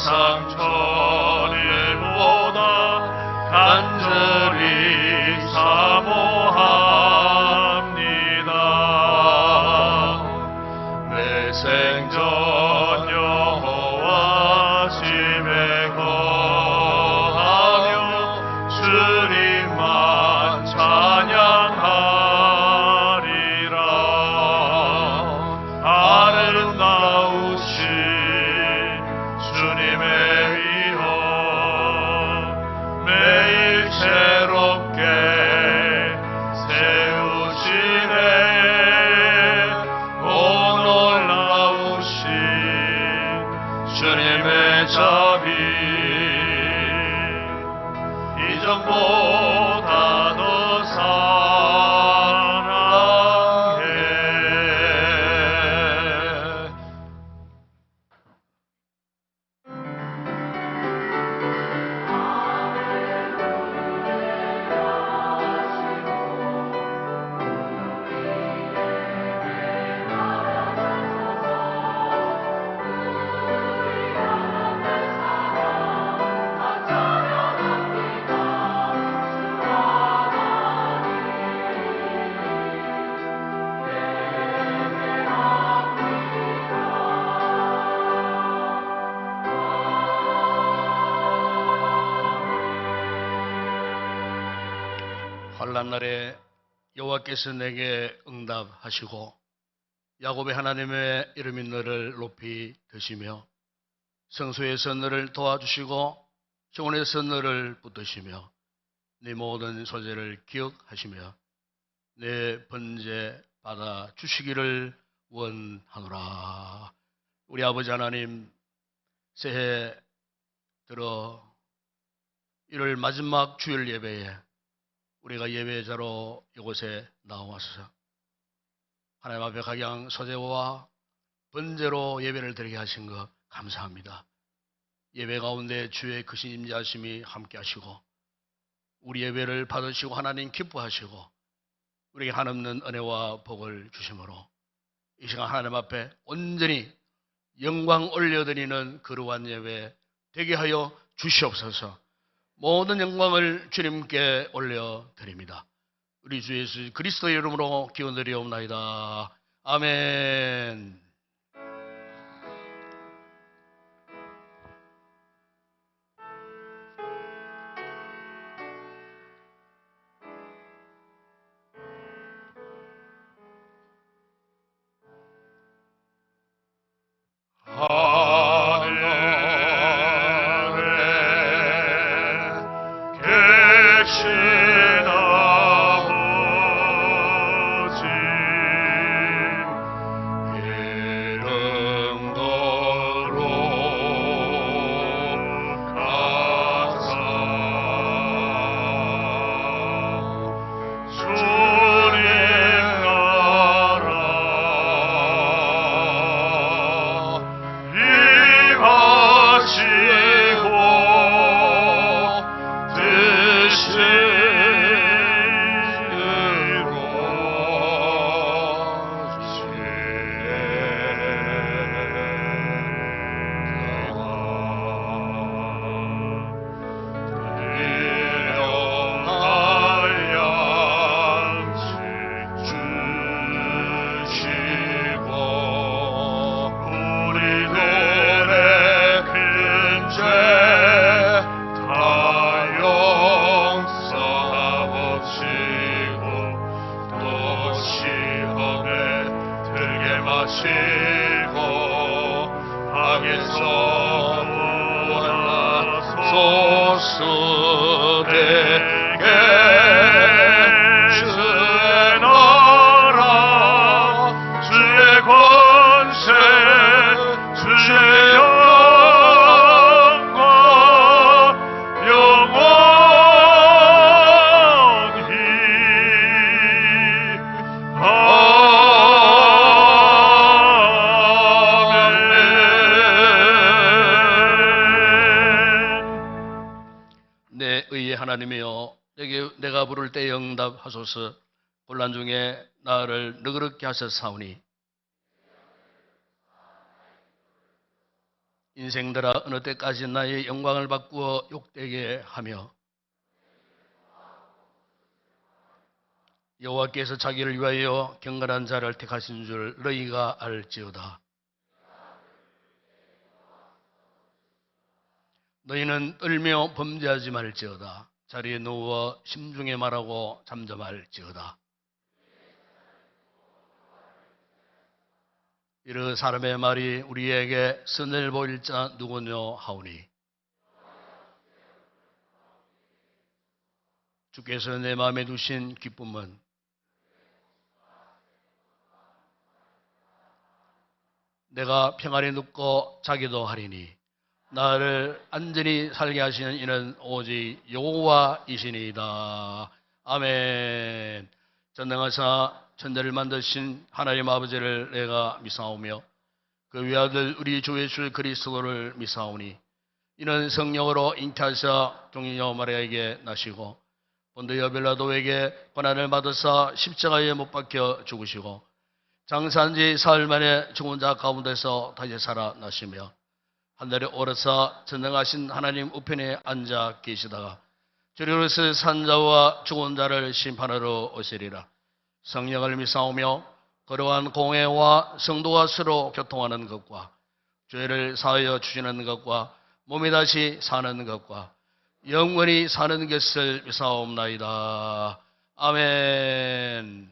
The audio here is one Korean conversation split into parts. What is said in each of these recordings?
세상 천일보다 간절히 사모합니다. 내 생전 여호와 집에 거하며 주님만 찬양하리라. 아름다우신 주님의 위엄 매일 새롭게 세우시네. 오 놀라우신 주님의 자비 이전보다 더 사랑해. 환난 날에 여호와께서 내게 응답하시고 야곱의 하나님의 이름이 너를 높이 드시며 성소에서 너를 도와주시고 시온에서 너를 붙드시며 네 모든 소재를 기억하시며 내 번제 받아 주시기를 원하노라. 우리 아버지 하나님, 새해 들어 1월 마지막 주일 예배에 우리가 예배자로 이곳에 나와서 하나님 앞에 각양 소제와 번제로 예배를 드리게 하신 것 감사합니다. 예배 가운데 주의 크신 임재하심이 함께 하시고 우리 예배를 받으시고 하나님 기뻐하시고 우리에게 한없는 은혜와 복을 주심으로 이 시간 하나님 앞에 온전히 영광 올려드리는 거룩한 예배 되게 하여 주시옵소서. 모든 영광을 주님께 올려드립니다. 우리 주 예수 그리스도의 이름으로 기원드리옵나이다. 아멘. 하나님이여, 내가 부를 때 응답하소서. 곤란 중에 나를 너그럽게 하셨사오니 인생들아 어느 때까지 나의 영광을 바꾸어 욕되게 하며 여호와께서 자기를 위하여 경건한 자를 택하신 줄 너희가 알지어다. 너희는 떨며 범죄하지 말지어다. 자리에 누워 심중에 말하고 잠잠할지어다. 이르 사람의 말이 우리에게 선을 보일 자 누구뇨 하오니 주께서 내 마음에 두신 기쁨은 내가 평안히 눕고 자기도 하리니 나를 안전히 살게 하시는 이는 오직 여호와이시니이다. 아멘. 전능하사 천대를 만드신 하나님 아버지를 내가 믿사오며 그 외아들 우리 주 예수 그리스도를 믿사오니 이는 성령으로 잉태하사 동이여 마리아에게 나시고 본디오 빌라도에게 고난을 받으사 십자가에 못 박혀 죽으시고 장사한 지 사흘 만에 죽은 자 가운데서 다시 살아나시며 하늘에 오르사 전능하신 하나님 우편에 앉아 계시다가 주리로서 산 자와 죽은 자를 심판하러 오시리라. 성령을 믿사오며 거룩한 공회와 성도가 서로 교통하는 것과 죄를 사하여 주시는 것과 몸이 다시 사는 것과 영원히 사는 것을 믿사옵나이다. 아멘.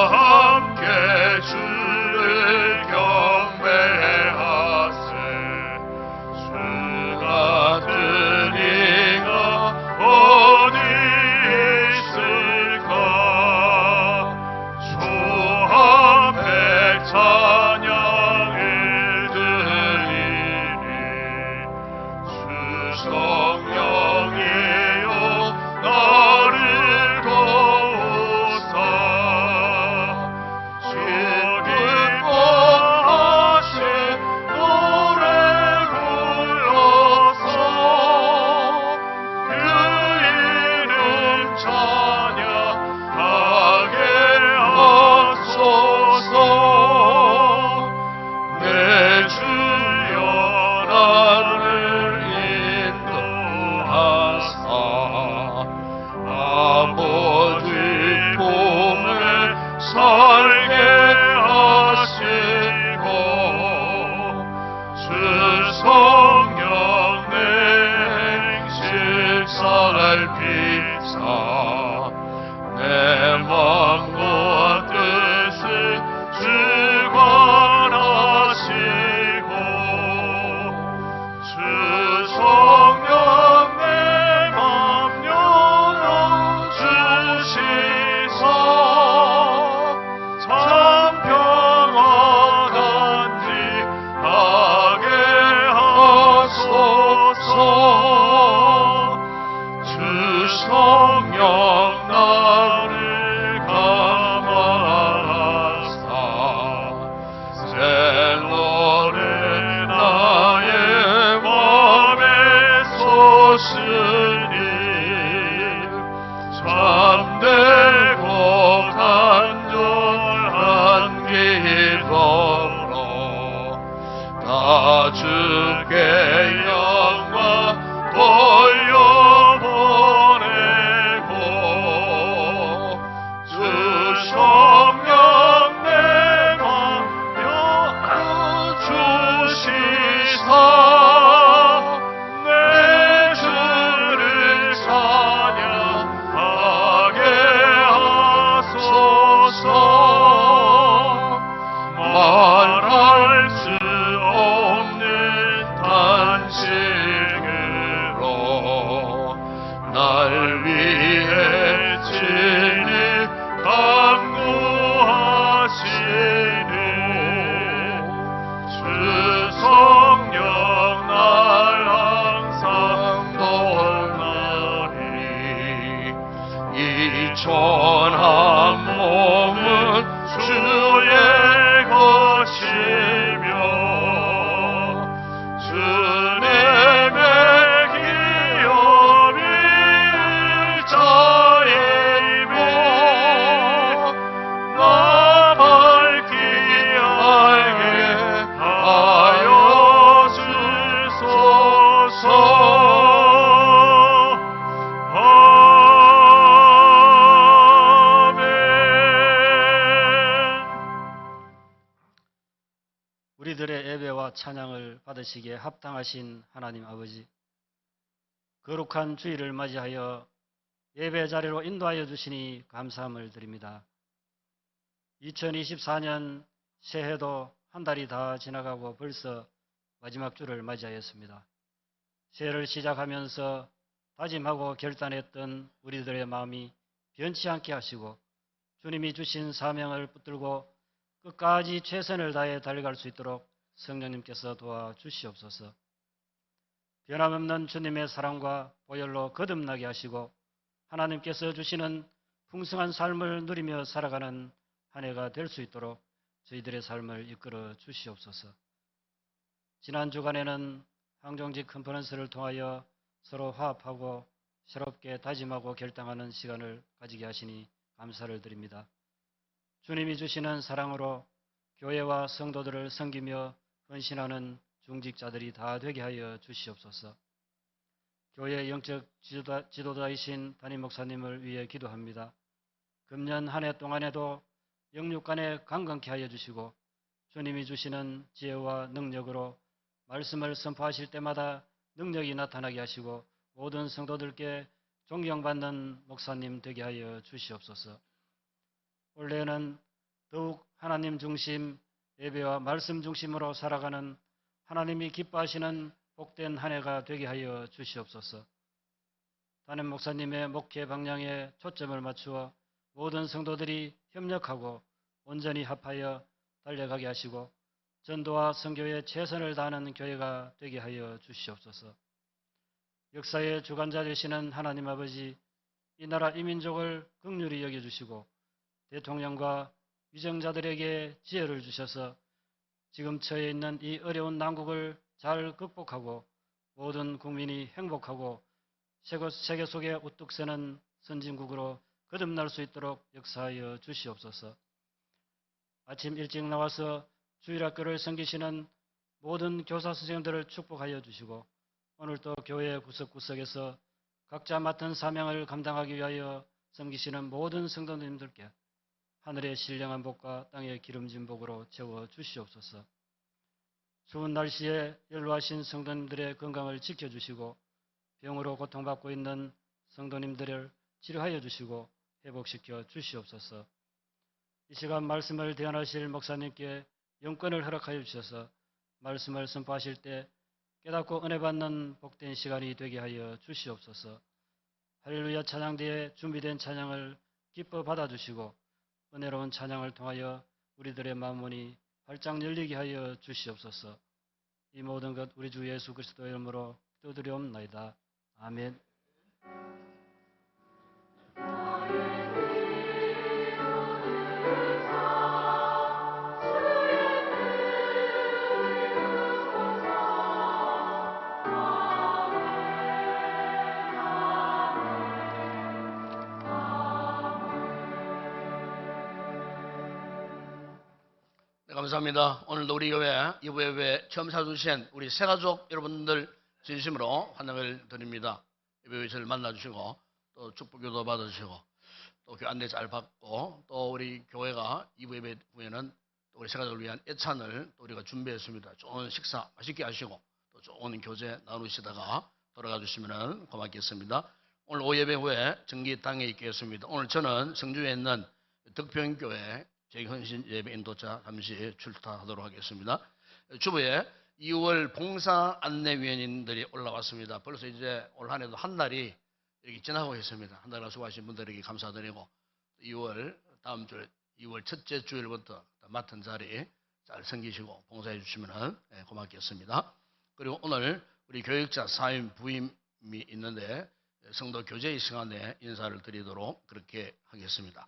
함께 주를 경배하세. 주 같은 이가 어디 있을까. 주 앞에 찬양을 드리니 주 성령이여 나를 도우사. 주 기뻐하신 노래 불러서 그 이름 찬양하게 하소서. 내 주여 나를 인도하사 아버지 품에 살게 하시고 주 성령 내 행실 살피사 내 마음과 뜻을 주관하시고 주 성령 내 맘 열어주시사 참 평안한지 하게 하소서. 주 성령 나를 감화하사 새 노래 나의 맘에 솟으니 참되고 간절한 기도로 다 주께 영광 돌려보내고 주 성령 내 맘 열어주시사 내 주를 찬양하게 하소서. 말할 수 없는 탄식으로 날 위해 진리 강구하시는 주 성령 날 항상 돕나니 이 천한 몸은 주의 것이며 주 내게 우리들의 예배와 찬양을 받으시기에 합당하신 하나님 아버지, 거룩한 주일을 맞이하여 예배 자리로 인도하여 주시니 감사함을 드립니다. 2024년 새해도 한 달이 다 지나가고 벌써 마지막 주를 맞이하였습니다. 새해를 시작하면서 다짐하고 결단했던 우리들의 마음이 변치 않게 하시고 주님이 주신 사명을 붙들고 끝까지 최선을 다해 달려갈 수 있도록 성령님께서 도와주시옵소서. 변함없는 주님의 사랑과 보혈로 거듭나게 하시고 하나님께서 주시는 풍성한 삶을 누리며 살아가는 한 해가 될 수 있도록 저희들의 삶을 이끌어 주시옵소서. 지난 주간에는 항정직 컨퍼런스를 통하여 서로 화합하고 새롭게 다짐하고 결단하는 시간을 가지게 하시니 감사를 드립니다. 주님이 주시는 사랑으로 교회와 성도들을 섬기며 헌신하는 중직자들이 다 되게 하여 주시옵소서. 교회 영적 지도자이신 담임 목사님을 위해 기도합니다. 금년 한 해 동안에도 영육간에 강건케 하여 주시고 주님이 주시는 지혜와 능력으로 말씀을 선포하실 때마다 능력이 나타나게 하시고 모든 성도들께 존경받는 목사님 되게 하여 주시옵소서. 올해는 더욱 하나님 중심 예배와 말씀 중심으로 살아가는 하나님이 기뻐하시는 복된 한 해가 되게 하여 주시옵소서. 담임 목사님의 목회 방향에 초점을 맞추어 모든 성도들이 협력하고 온전히 합하여 달려가게 하시고 전도와 선교에 최선을 다하는 교회가 되게 하여 주시옵소서. 역사의 주관자 되시는 하나님 아버지, 이 나라 이 민족을 긍휼히 여겨주시고 대통령과 위정자들에게 지혜를 주셔서 지금 처해 있는 이 어려운 난국을 잘 극복하고 모든 국민이 행복하고 세계 속에 우뚝 서는 선진국으로 거듭날 수 있도록 역사하여 주시옵소서. 아침 일찍 나와서 주일학교를 섬기시는 모든 교사 선생님들을 축복하여 주시고 오늘도 교회 구석구석에서 각자 맡은 사명을 감당하기 위하여 섬기시는 모든 성도님들께 하늘의 신령한 복과 땅의 기름진 복으로 채워 주시옵소서. 추운 날씨에 연로하신 성도님들의 건강을 지켜주시고 병으로 고통받고 있는 성도님들을 치료하여 주시고 회복시켜 주시옵소서. 이 시간 말씀을 대언하실 목사님께 영권을 허락하여 주셔서 말씀을 선포하실 때 깨닫고 은혜 받는 복된 시간이 되게 하여 주시옵소서. 할렐루야 찬양대에 준비된 찬양을 기뻐 받아주시고 은혜로운 찬양을 통하여 우리들의 마음문이 활짝 열리게 하여 주시옵소서. 이 모든 것 우리 주 예수 그리스도의 이름으로 기도드리옵나이다. 아멘. 네, 감사합니다. 오늘도 우리 교회 이부 예배 처음 찾아주신 우리 새가족 여러분들 진심으로 환영을 드립니다. 이부 저를 만나주시고 또 축복교도 받아주시고 또 교회 안내 잘 받고 또 우리 교회가 이부 예배 후에는 또 우리 새가족을 위한 예찬을 또 우리가 준비했습니다. 좋은 식사 맛있게 하시고 또 좋은 교제 나누시다가 돌아가 주시면 고맙겠습니다. 오늘 오예배 후에 정기 땅에 있겠습니다. 오늘 저는 성주에 있는 덕평교회 재헌신 예배 인도자 잠시 출타하도록 하겠습니다. 주부에 2월 봉사 안내위원님들이 올라왔습니다. 벌써 이제 올 한 해도 한 달이 이렇게 지나고 있습니다. 한 달 수고하신 분들에게 감사드리고 2월 다음 주 2월 첫째 주일부터 맡은 자리 잘 섬기시고 봉사해 주시면 고맙겠습니다. 그리고 오늘 우리 교육자 사임 부임이 있는데 성도 교제의 시간에 인사를 드리도록 그렇게 하겠습니다.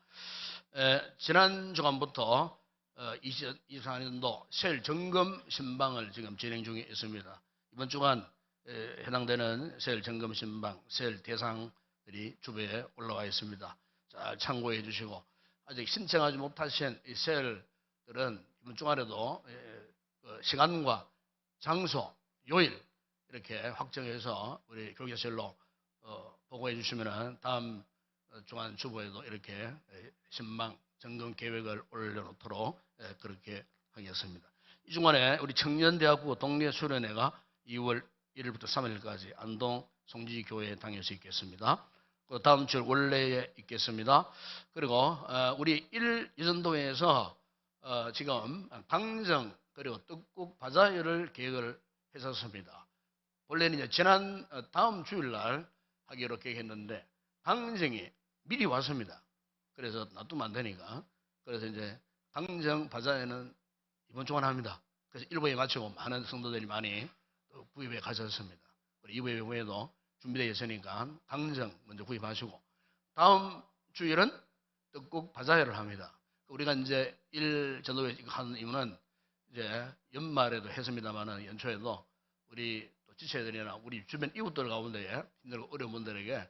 지난 주간부터 2024년도 세일 점검 신방을 지금 진행 중에 있습니다. 이번 주간 해당되는 세일 점검 신방, 세일 대상들이 주부에 올라와 있습니다. 잘 참고해 주시고 아직 신청하지 못하신 이 세일들은 이번 주간에도 시간과 장소, 요일 이렇게 확정해서 우리 교육자실로 보고해 주시면 다음 중간 주부에도 이렇게 신방 점검 계획을 올려놓도록 그렇게 하겠습니다. 이 중간에 우리 청년대학부 동네수련회가 2월 1일부터 3일까지 안동 송지교회에 다녀서 있겠습니다. 그 다음 주 원래에 있겠습니다. 그리고 우리 1여전도회에서 지금 강정 그리고 떡국 바자회를 계획을 했었습니다. 원래는 이제 지난 다음 주일날 하기로 계획했는데 강정이 미리 왔습니다. 그래서 놔두면 안 되니까. 그래서 이제 강정 바자회는 이번 주간 합니다. 그래서 1부에 마치고 많은 성도들이 많이 구입해 가셨습니다. 그리고 2부 예배에도 준비되어 있으니까 강정 먼저 구입하시고 다음 주일은 떡국 바자회를 합니다. 우리가 이제 1전도회 하는 이유는 이제 연말에도 했습니다만은 연초에도 우리 또 지체들이나 우리 주변 이웃들 가운데에 힘들고 어려운 분들에게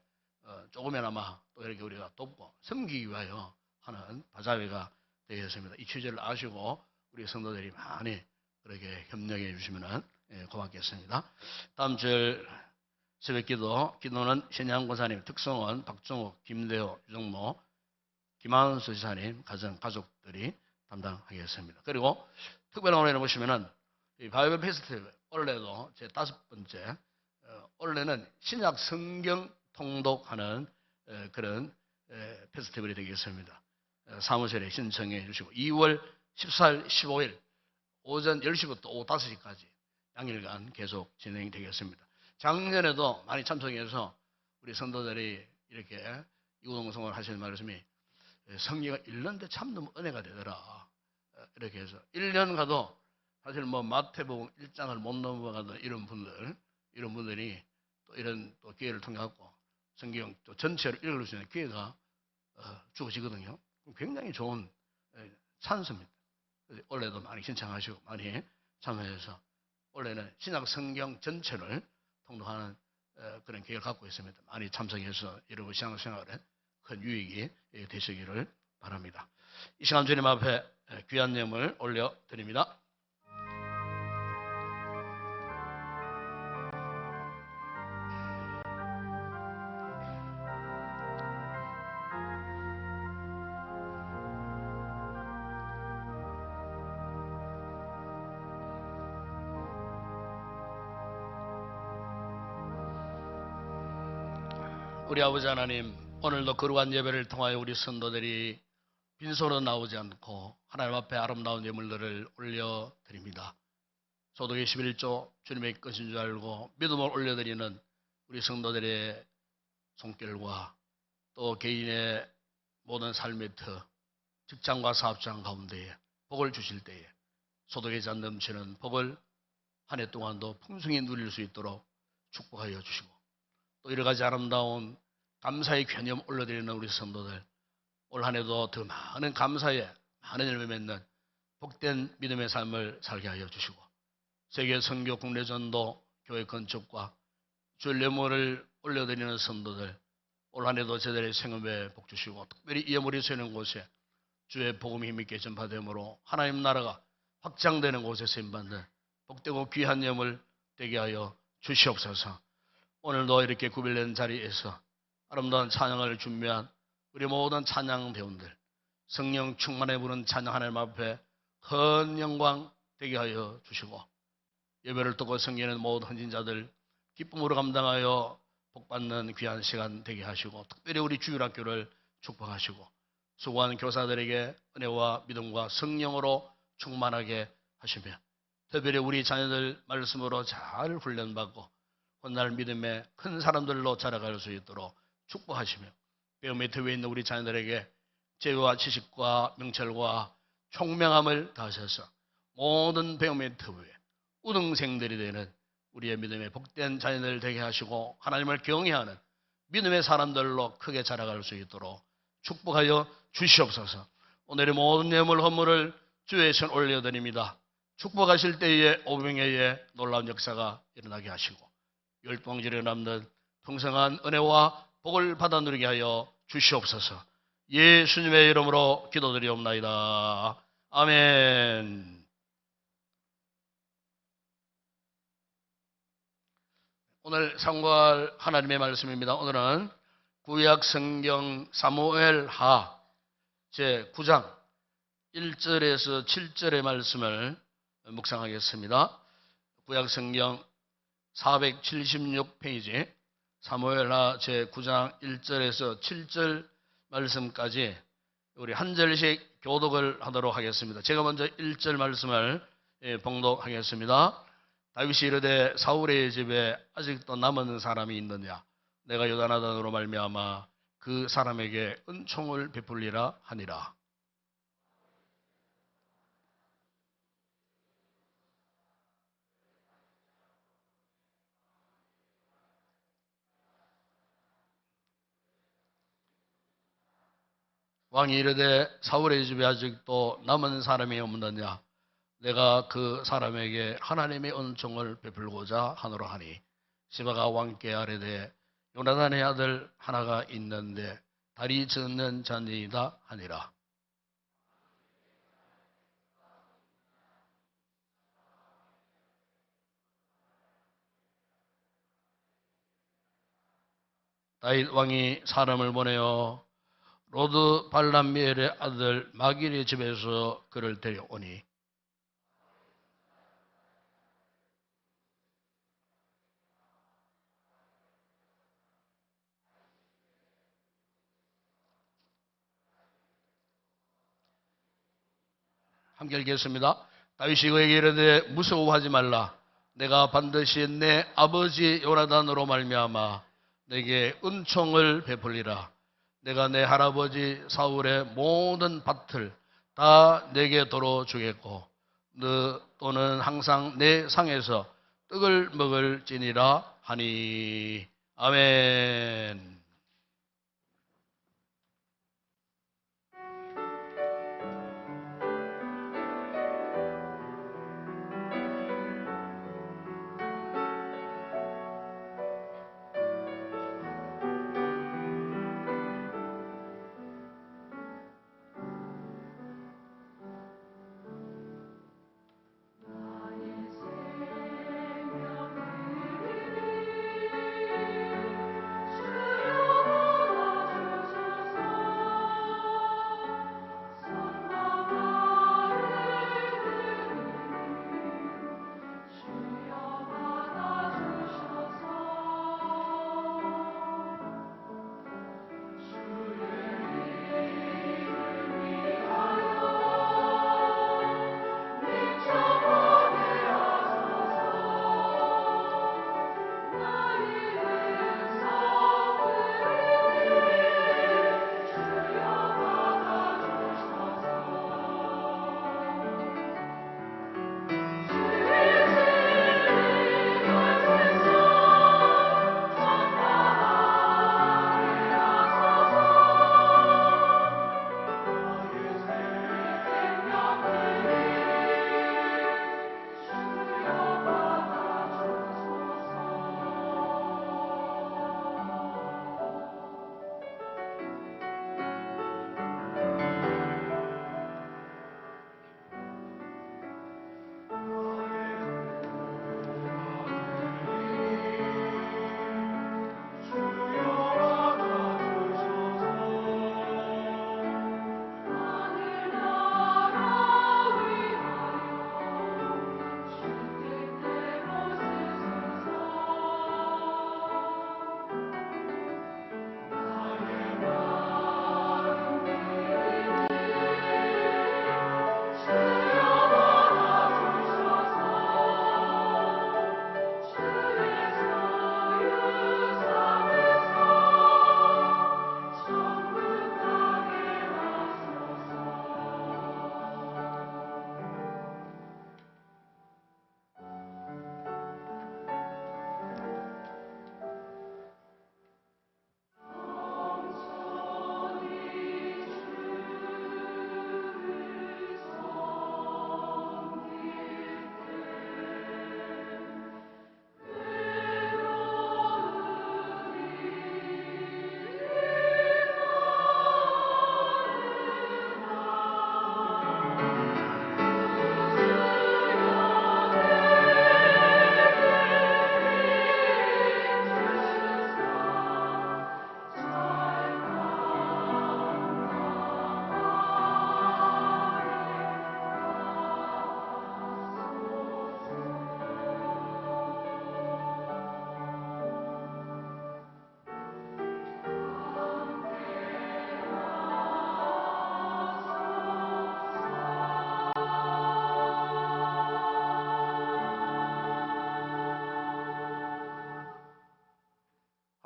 조금이나마 또 이렇게 우리가 돕고 섬기기 위하여 하는 바자회가 되겠습니다. 이 취지를 아시고 우리 성도들이 많이 그렇게 협력해 주시면 고맙겠습니다. 다음 주 새벽기도 기도는 신양 권사님, 특성원, 박정욱, 김대호, 유정모, 김한수 지사님 가족들이 담당하겠습니다. 그리고 특별한 올해는 보시면은 이 바이블 페스티벌 올해도 제 5번째 올해는 신약 성경 통독하는 그런 페스티벌이 되겠습니다. 사무실에 신청해 주시고 2월 14일, 15일 오전 10시부터 오후 5시까지 양일간 계속 진행되겠습니다. 작년에도 많이 참석해서 우리 성도들이 이렇게 이구동성을 하시는 말씀이 성경을 읽는데 참 너무 은혜가 되더라. 이렇게 해서 1년 가도 사실 뭐 마태복음 1장을 못 넘어가던 이런 분들이 또 이런 또 기회를 통해 갖고 성경 또 전체를 읽을 수 있는 기회가 주어지거든요. 굉장히 좋은 찬스입니다. 올해도 많이 신청하시고 많이 참여해서 올해는 신약 성경 전체를 통독하는 그런 계획을 갖고 있습니다. 많이 참석해서 여러분 신앙생활에 큰 유익이 되시기를 바랍니다. 이 시간 주님 앞에 귀한 예물 올려드립니다. 우리 아버지 하나님, 오늘도 거룩한 예배를 통하여 우리 성도들이 빈손으로 나오지 않고 하나님 앞에 아름다운 예물들을 올려드립니다. 소득의 11조 주님의 것인 줄 알고 믿음을 올려드리는 우리 성도들의 손길과 또 개인의 모든 삶의 터, 직장과 사업장 가운데에 복을 주실 때에 소득의 잔 넘치는 복을 한 해 동안도 풍성히 누릴 수 있도록 축복하여 주시고 또 여러 가지 아름다운 감사의 개념 올려드리는 우리 성도들 올 한 해도 더 많은 감사에 많은 열매 맺는 복된 믿음의 삶을 살게 하여 주시고 세계 선교 국내 전도 교회 건축과 주일 예물을 올려드리는 성도들 올 한 해도 저들의 생업에 복 주시고 특별히 이 예물이 쇠는 곳에 주의 복음이 힘있게 전파되므로 하나님 나라가 확장되는 곳에 쓰임받는 복되고 귀한 예물 되게 하여 주시옵소서. 오늘도 이렇게 구별된 자리에서 아름다운 찬양을 준비한 우리 모든 찬양 배우들 성령 충만해 부른 찬양 하나님 앞에 큰 영광 되게 하여 주시고 예배를 듣고 섬기는 모든 헌신자들 기쁨으로 감당하여 복받는 귀한 시간 되게 하시고 특별히 우리 주일학교를 축복하시고 수고하는 교사들에게 은혜와 믿음과 성령으로 충만하게 하시며 특별히 우리 자녀들 말씀으로 잘 훈련받고 훗날 믿음의 큰 사람들로 자라갈 수 있도록 축복하시며 배움의 터위에 있는 우리 자녀들에게 재유와 지식과 명철과 총명함을 다하셔서 모든 배움의 터위에 우등생들이 되는 우리의 믿음의 복된 자녀들 되게 하시고 하나님을 경외하는 믿음의 사람들로 크게 자라갈 수 있도록 축복하여 주시옵소서. 오늘의 모든 예물 헌물을 주의 손 올려드립니다. 축복하실 때에 오병이의 놀라운 역사가 일어나게 하시고 열방지에 남는 풍성한 은혜와 복을 받아 누리게 하여 주시옵소서. 예수님의 이름으로 기도드리옵나이다. 아멘. 오늘 상고할 하나님의 말씀입니다. 오늘은 구약 성경 사무엘하 제9장 1절에서 7절의 말씀을 묵상하겠습니다. 구약성경 476페이지 사무엘하 제9장 1절에서 7절 말씀까지 우리 한 절씩 교독을 하도록 하겠습니다. 제가 먼저 1절 말씀을 봉독하겠습니다. 다윗이 이르되 사울의 집에 아직도 남은 사람이 있느냐? 내가 요나단으로 말미암아 그 사람에게 은총을 베풀리라 하니라. 왕이 이르되 사울의 집에 아직도 남은 사람이 없느냐? 내가 그 사람에게 하나님의 은총을 베풀고자 하노라 하니 시바가 왕께 아뢰되 요나단의 아들 하나가 있는데 다리 젓는 자니이다 하니라. 다윗 왕이 사람을 보내어 로드 발람미엘의 아들 마길의 집에서 그를 데려오니 함께 읽겠습니다. 다윗이 그에게 이르되 무서워하지 말라. 내가 반드시 내 아버지 요나단으로 말미암아 내게 은총을 베풀리라. 내가 내 할아버지 사울의 모든 밭을 다 내게 도로 주겠고 너 또는 항상 내 상에서 떡을 먹을지니라 하니. 아멘.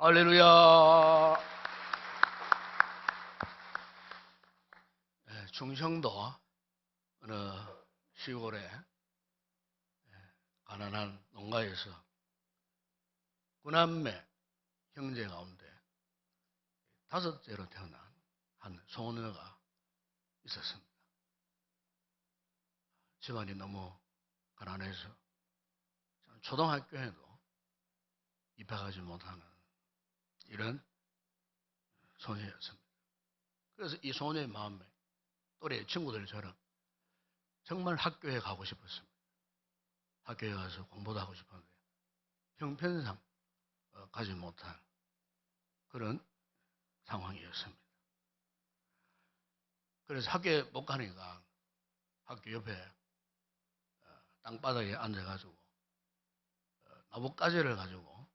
할렐루야. 충청도 어느 시골에 가난한 농가에서 구남매 형제 가운데 다섯째로 태어난 한 소녀가 있었습니다. 집안이 너무 가난해서 초등학교에도 입학하지 못하는 이런 소녀였습니다. 그래서 이 소녀의 마음에 또래 친구들처럼 정말 학교에 가고 싶었습니다. 학교에 가서 공부도 하고 싶었는데 형편상 가지 못한 그런 상황이었습니다. 그래서 학교에 못 가니까 학교 옆에 땅바닥에 앉아가지고 나뭇가지를 가지고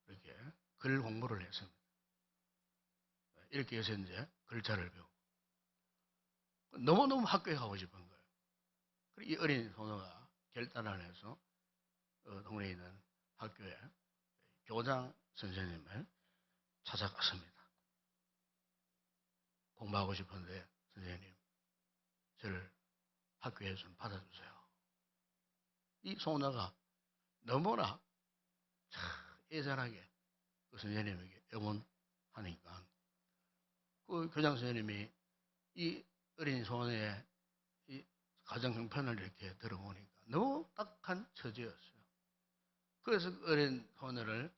이렇게 글 공부를 했습니다. 이렇게 해서 이제 글자를 배우고 너무너무 학교에 가고 싶은 거예요. 그리고 이 어린 소녀가 결단을 해서 동네에 있는 학교에 교장 선생님을 찾아갔습니다. 공부하고 싶은데 선생님, 저를 학교에 좀 받아주세요. 이 소녀가 너무나 애절하게 그 선생님에게 애원하니까 그 교장 선생님이 이 어린 소녀의 이 가정 형편을 이렇게 들어보니까 너무 딱한 처지였어요. 그래서 그 어린 소녀를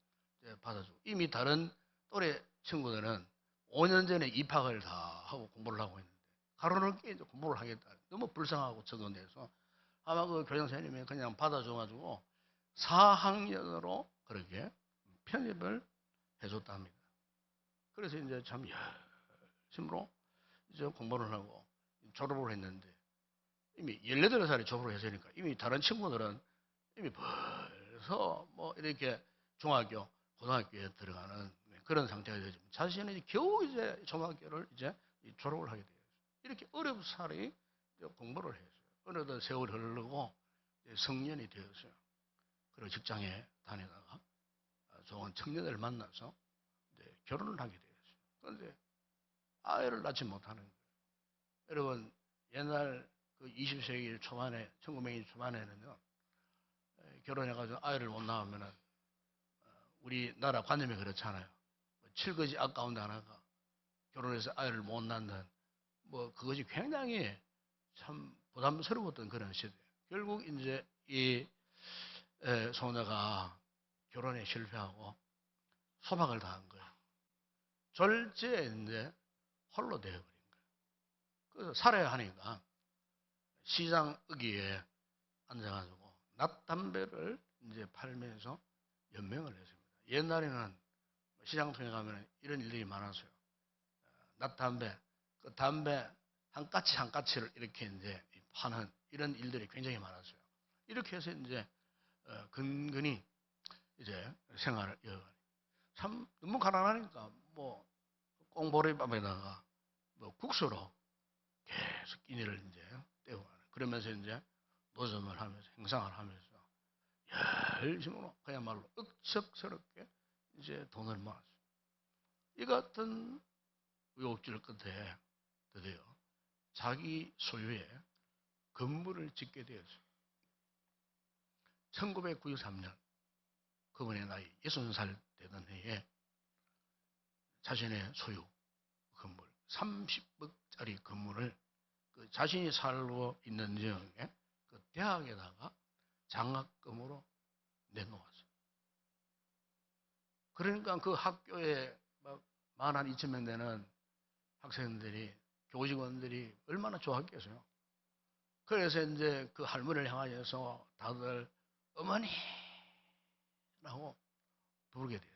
받아주고 이미 다른 또래 친구들은 5년 전에 입학을 다 하고 공부를 하고 있는데 가로넓게 이제 공부를 하겠다. 너무 불쌍하고 적어내서 아마 그 교장 선생님이 그냥 받아줘가지고 4학년으로 그렇게 편입을 해줬답니다. 그래서 이제 참 열심으로 이제 공부를 하고 졸업을 했는데 이미 18살에 졸업을 했으니까 이미 다른 친구들은 이미 벌써 뭐 이렇게 중학교, 고등학교에 들어가는 그런 상태가 되죠. 자신은 겨우 이제 중학교를 이제 졸업을 하게 되었어요. 이렇게 어렵사리 공부를 했어요. 어느덧 세월이 흐르고 성년이 되었어요. 그리고 직장에 다니다가 좋은 청년을 만나서 이제 결혼을 하게 되었어요. 그런데 아이를 낳지 못하는 거예요. 여러분, 옛날 그 20세기 초반에, 1900년 초반에는요, 결혼해가지고 아이를 못 낳으면은, 우리나라 관념이 그렇잖아요. 칠거지 아까운 데 하나가 결혼해서 아이를 못 낳는, 뭐, 그것이 굉장히 참 부담스러웠던 그런 시대. 결국 이제 이 소녀가 결혼에 실패하고 소박을 당한 거예요. 졸지에 이제 홀로 되어버린 거예요. 그래서 살아야 하니까 시장 어귀에 앉아가지고 납담배를 이제 팔면서 연명을 했습니다. 옛날에는 시장통에 가면 이런 일들이 많았어요. 납담배, 그 담배 한 까치 한 까치를 이렇게 이제 파는 이런 일들이 굉장히 많았어요. 이렇게 해서 이제 근근히 이제 생활을 이어가니 참 너무 가난하니까 뭐 꽁보리밥에다가 뭐 국수로 계속 끼니를 이제 때워가는 그러면서 이제 노점을 하면서 행상을 하면서 열심으로 그야말로 억척스럽게 이제 돈을 모았어요. 이 같은 의혹질 끝에 드디어 자기 소유의 건물을 짓게 되었어요. 1993년 그분의 나이 60살 되던 해에 자신의 소유 건물 30억짜리 건물을 그 자신이 살고 있는 지역에 그 대학에다가 장학금으로 내놓았어요. 그러니까 그 학교에 막 12,000명 되는 학생들이 교직원들이 얼마나 좋았겠어요. 그래서 이제 그 할머니를 향하여서 다들 어머니라고 부르게 되었어요.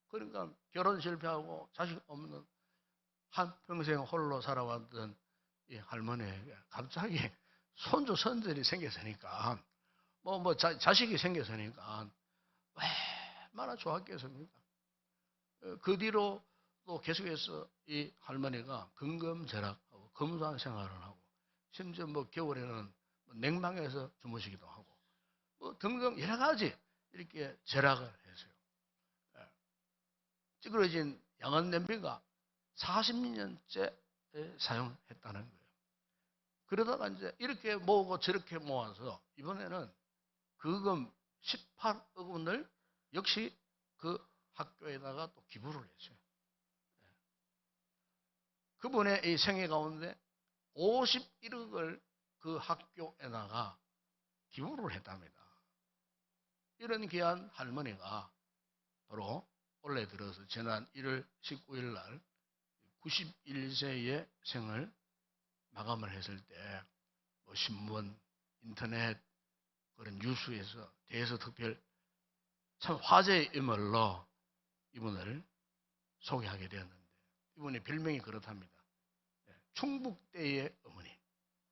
그러니까 결혼 실패하고 자식 없는 한평생 홀로 살아왔던 이 할머니에게 갑자기 손주 손들이 생겼으니까 자식이 생겼으니까 얼마나 좋았겠습니까? 그 뒤로 또 계속해서 이 할머니가 근검절약하고 검소한 생활을 하고 심지어 뭐 겨울에는 냉방에서 주무시기도 하고 뭐 등등 여러 가지 이렇게 절약을 했어요. 찌그러진 양은 냄비가 40년째 사용했다는 거예요. 그러다가 이제 이렇게 모으고 저렇게 모아서 이번에는 그금 18억 원을 역시 그 학교에다가 또 기부를 했어요. 그분의 이 생애 가운데 51억을 그 학교에다가 기부를 했답니다. 이런 귀한 할머니가 바로 올해 들어서 지난 1월 19일 날 91세의 생을 마감을 했을 때 뭐 신문, 인터넷 그런 뉴스에서 대서특별 참 화제의 인물로 이분을 소개하게 되었는데 이분의 별명이 그렇답니다. 충북대의 어머니.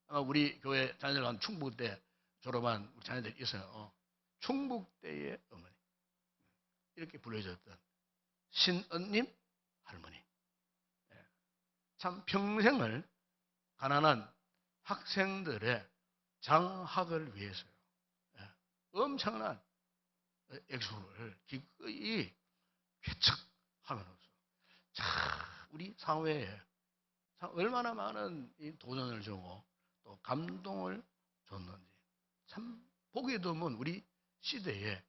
아마 우리 교회 자녀들 충북대 졸업한 우리 자녀들 있어요. 충북대의 어머니. 이렇게 불려졌던 신은님 할머니. 참 평생을 가난한 학생들의 장학을 위해서요. 엄청난 액수를 기꺼이 개척하면서 참 우리 사회에 참 얼마나 많은 이 도전을 주고 또 감동을 줬는지 참 보기 드문 우리 시대에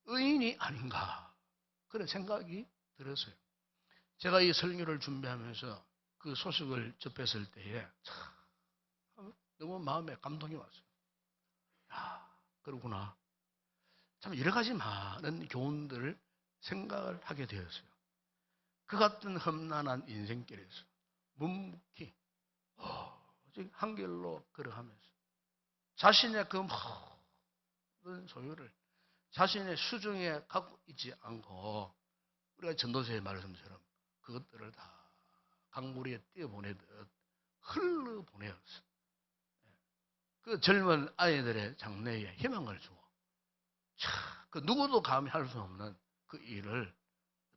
의인이 아닌가 그런 생각이 들었어요. 제가 이 설교를 준비하면서 그 소식을 접했을 때에 참 너무 마음에 감동이 왔어요. 야, 그러구나. 참 여러 가지 많은 교훈들을 생각을 하게 되었어요. 그 같은 험난한 인생길에서 묵묵히 오직 한결로 걸어가면서 자신의 그 모든 소유를 자신의 수중에 갖고 있지 않고 우리가 전도서의 말씀처럼 그것들을 다 강물에 띄어보내듯 흘러보내어서 그 젊은 아이들의 장래에 희망을 주고 그 누구도 감히 할 수 없는 그 일을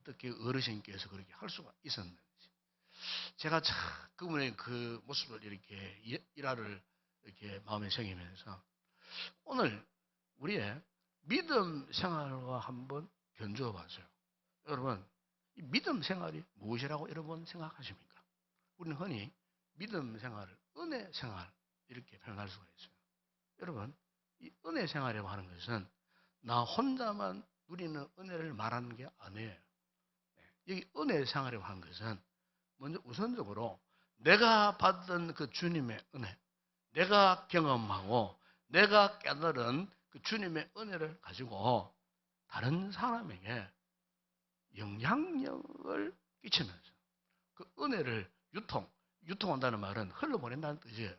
어떻게 어르신께서 그렇게 할 수가 있었는지 제가 참 그분의 그 모습을 이렇게 일화를 이렇게 마음에 새기면서 오늘 우리의 믿음 생활과 한번 견주어 봤어요. 여러분, 이 믿음 생활이 무엇이라고 여러분 생각하십니까? 우리는 흔히 믿음 생활을 은혜 생활 이렇게 표현할 수가 있어요. 여러분, 이 은혜 생활이라고 하는 것은 나 혼자만 누리는 은혜를 말하는 게 아니에요. 여기 은혜 생활이라고 하는 것은 먼저 우선적으로 내가 받은 그 주님의 은혜, 내가 경험하고 내가 깨달은 그 주님의 은혜를 가지고 다른 사람에게 영향력을 끼치면서 그 은혜를 유통한다는 말은 흘러보낸다는 뜻이에요.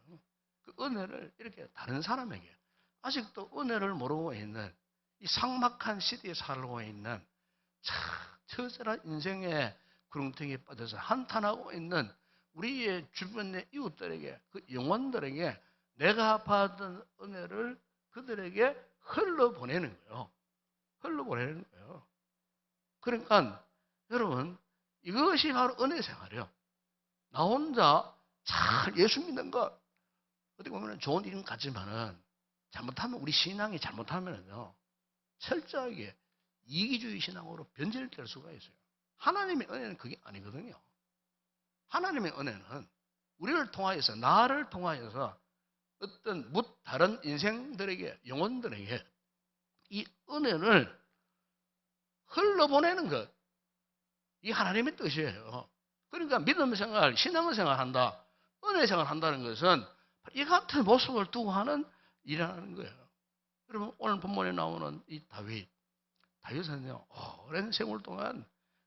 그 은혜를 이렇게 다른 사람에게 아직도 은혜를 모르고 있는 이 삭막한 시대에 살고 있는 처절한 인생의 구렁텅이에 빠져서 한탄하고 있는 우리의 주변의 이웃들에게 그 영혼들에게 내가 받은 은혜를 그들에게 흘러보내는 거예요. 흘러보내는 거예요. 그러니까 여러분 이것이 바로 은혜 생활이에요. 나 혼자 잘 예수 믿는 것 어떻게 보면 좋은 일인 것 같지만은 잘못하면 우리 신앙이 잘못하면은요 철저하게 이기주의 신앙으로 변질될 수가 있어요. 하나님의 은혜는 그게 아니거든요. 하나님의 은혜는 우리를 통하여서 나를 통하여서 어떤 다른 인생들에게 영혼들에게 이 은혜를 흘러보내는 것. 이 하나님의 뜻이에요. 그러니까 믿음 생활, 신앙 생활 한다, 은혜 생활 한다는 것은 이 같은 모습을 두고 하는 일이라는 거예요. 여러분 오늘 본문에 나오는 이 다윗은요 오랜 세월 동안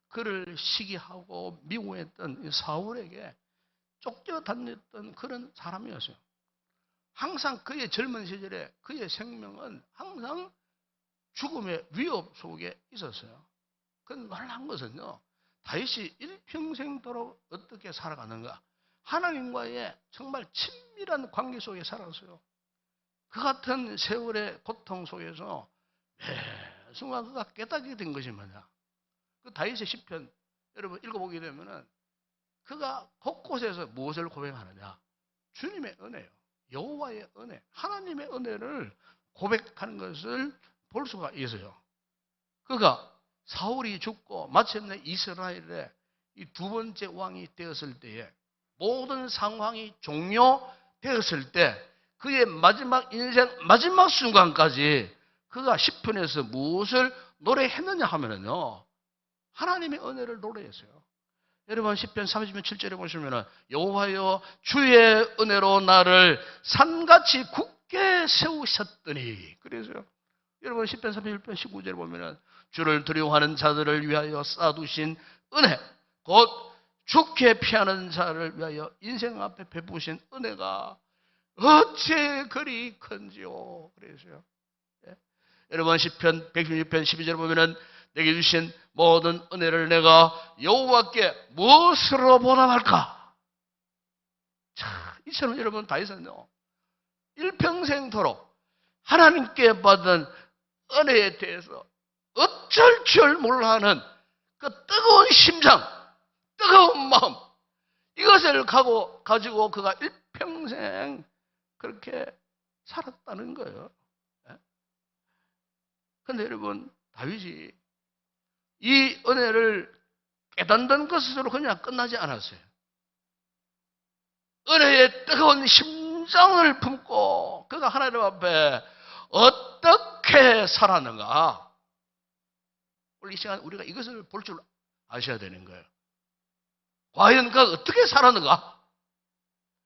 그를 시기하고 미워했던 이 사울에게 쫓겨다녔던 그런 사람이었어요. 항상 그의 젊은 시절에 그의 생명은 항상 죽음의 위협 속에 있었어요. 그 놀라운 것은요 다윗이 일평생도록 어떻게 살아가는가 하나님과의 정말 친밀한 관계 속에 살았어요. 그 같은 세월의 고통 속에서 매 순간 그가 깨닫게 된 것이 뭐냐. 그 다윗의 시편 여러분 읽어보게 되면은 그가 곳곳에서 무엇을 고백하느냐. 주님의 은혜요. 여호와의 은혜, 하나님의 은혜를 고백하는 것을 볼 수가 있어요. 그가 사울이 죽고 마침내 이스라엘의 이 두 번째 왕이 되었을 때에 모든 상황이 종료되었을 때 그의 마지막 인생 마지막 순간까지 그가 시편에서 무엇을 노래했느냐 하면은요, 하나님의 은혜를 노래했어요. 여러분 시편 30편 7절에 보시면은 여호와여 주의 은혜로 나를 산같이 굳게 세우셨더니 그래서요. 여러분 시편 31편 19절에 보면은 주를 두려워하는 자들을 위하여 쌓아두신 은혜 곧 죽게 피하는 자를 위하여 인생 앞에 베푸신 은혜가 어째 그리 큰지요. 그래서요. 예? 여러분 시편 116편 12절에 보면은 내게 주신 모든 은혜를 내가 여호와께 무엇으로 보답할까? 자, 이처럼 여러분 다윗은요 일평생토록 하나님께 받은 은혜에 대해서 어쩔 줄 몰라하는 그 뜨거운 심장, 뜨거운 마음 이것을 가지고 그가 일평생 그렇게 살았다는 거예요. 그런데 여러분 다윗이 이 은혜를 깨닫는 것으로 그냥 끝나지 않았어요. 은혜의 뜨거운 심장을 품고 그가 하나님 앞에 어떻게 살았는가? 오늘 이 시간 우리가 이것을 볼 줄 아셔야 되는 거예요. 과연 그가 어떻게 살았는가?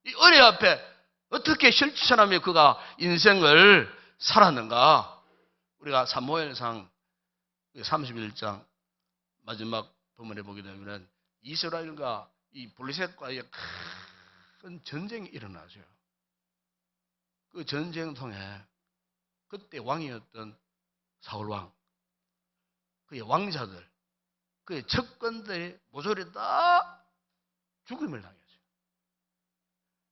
이 은혜 앞에 어떻게 실천하며 그가 인생을 살았는가? 우리가 사무엘상 31장 마지막 부분에 보게 되면 이스라엘과 이 블레셋과의 큰 전쟁이 일어나죠. 그 전쟁 통해 그때 왕이었던 사울왕, 그의 왕자들, 그의 척관들의 모조리 다 죽음을 당했어요.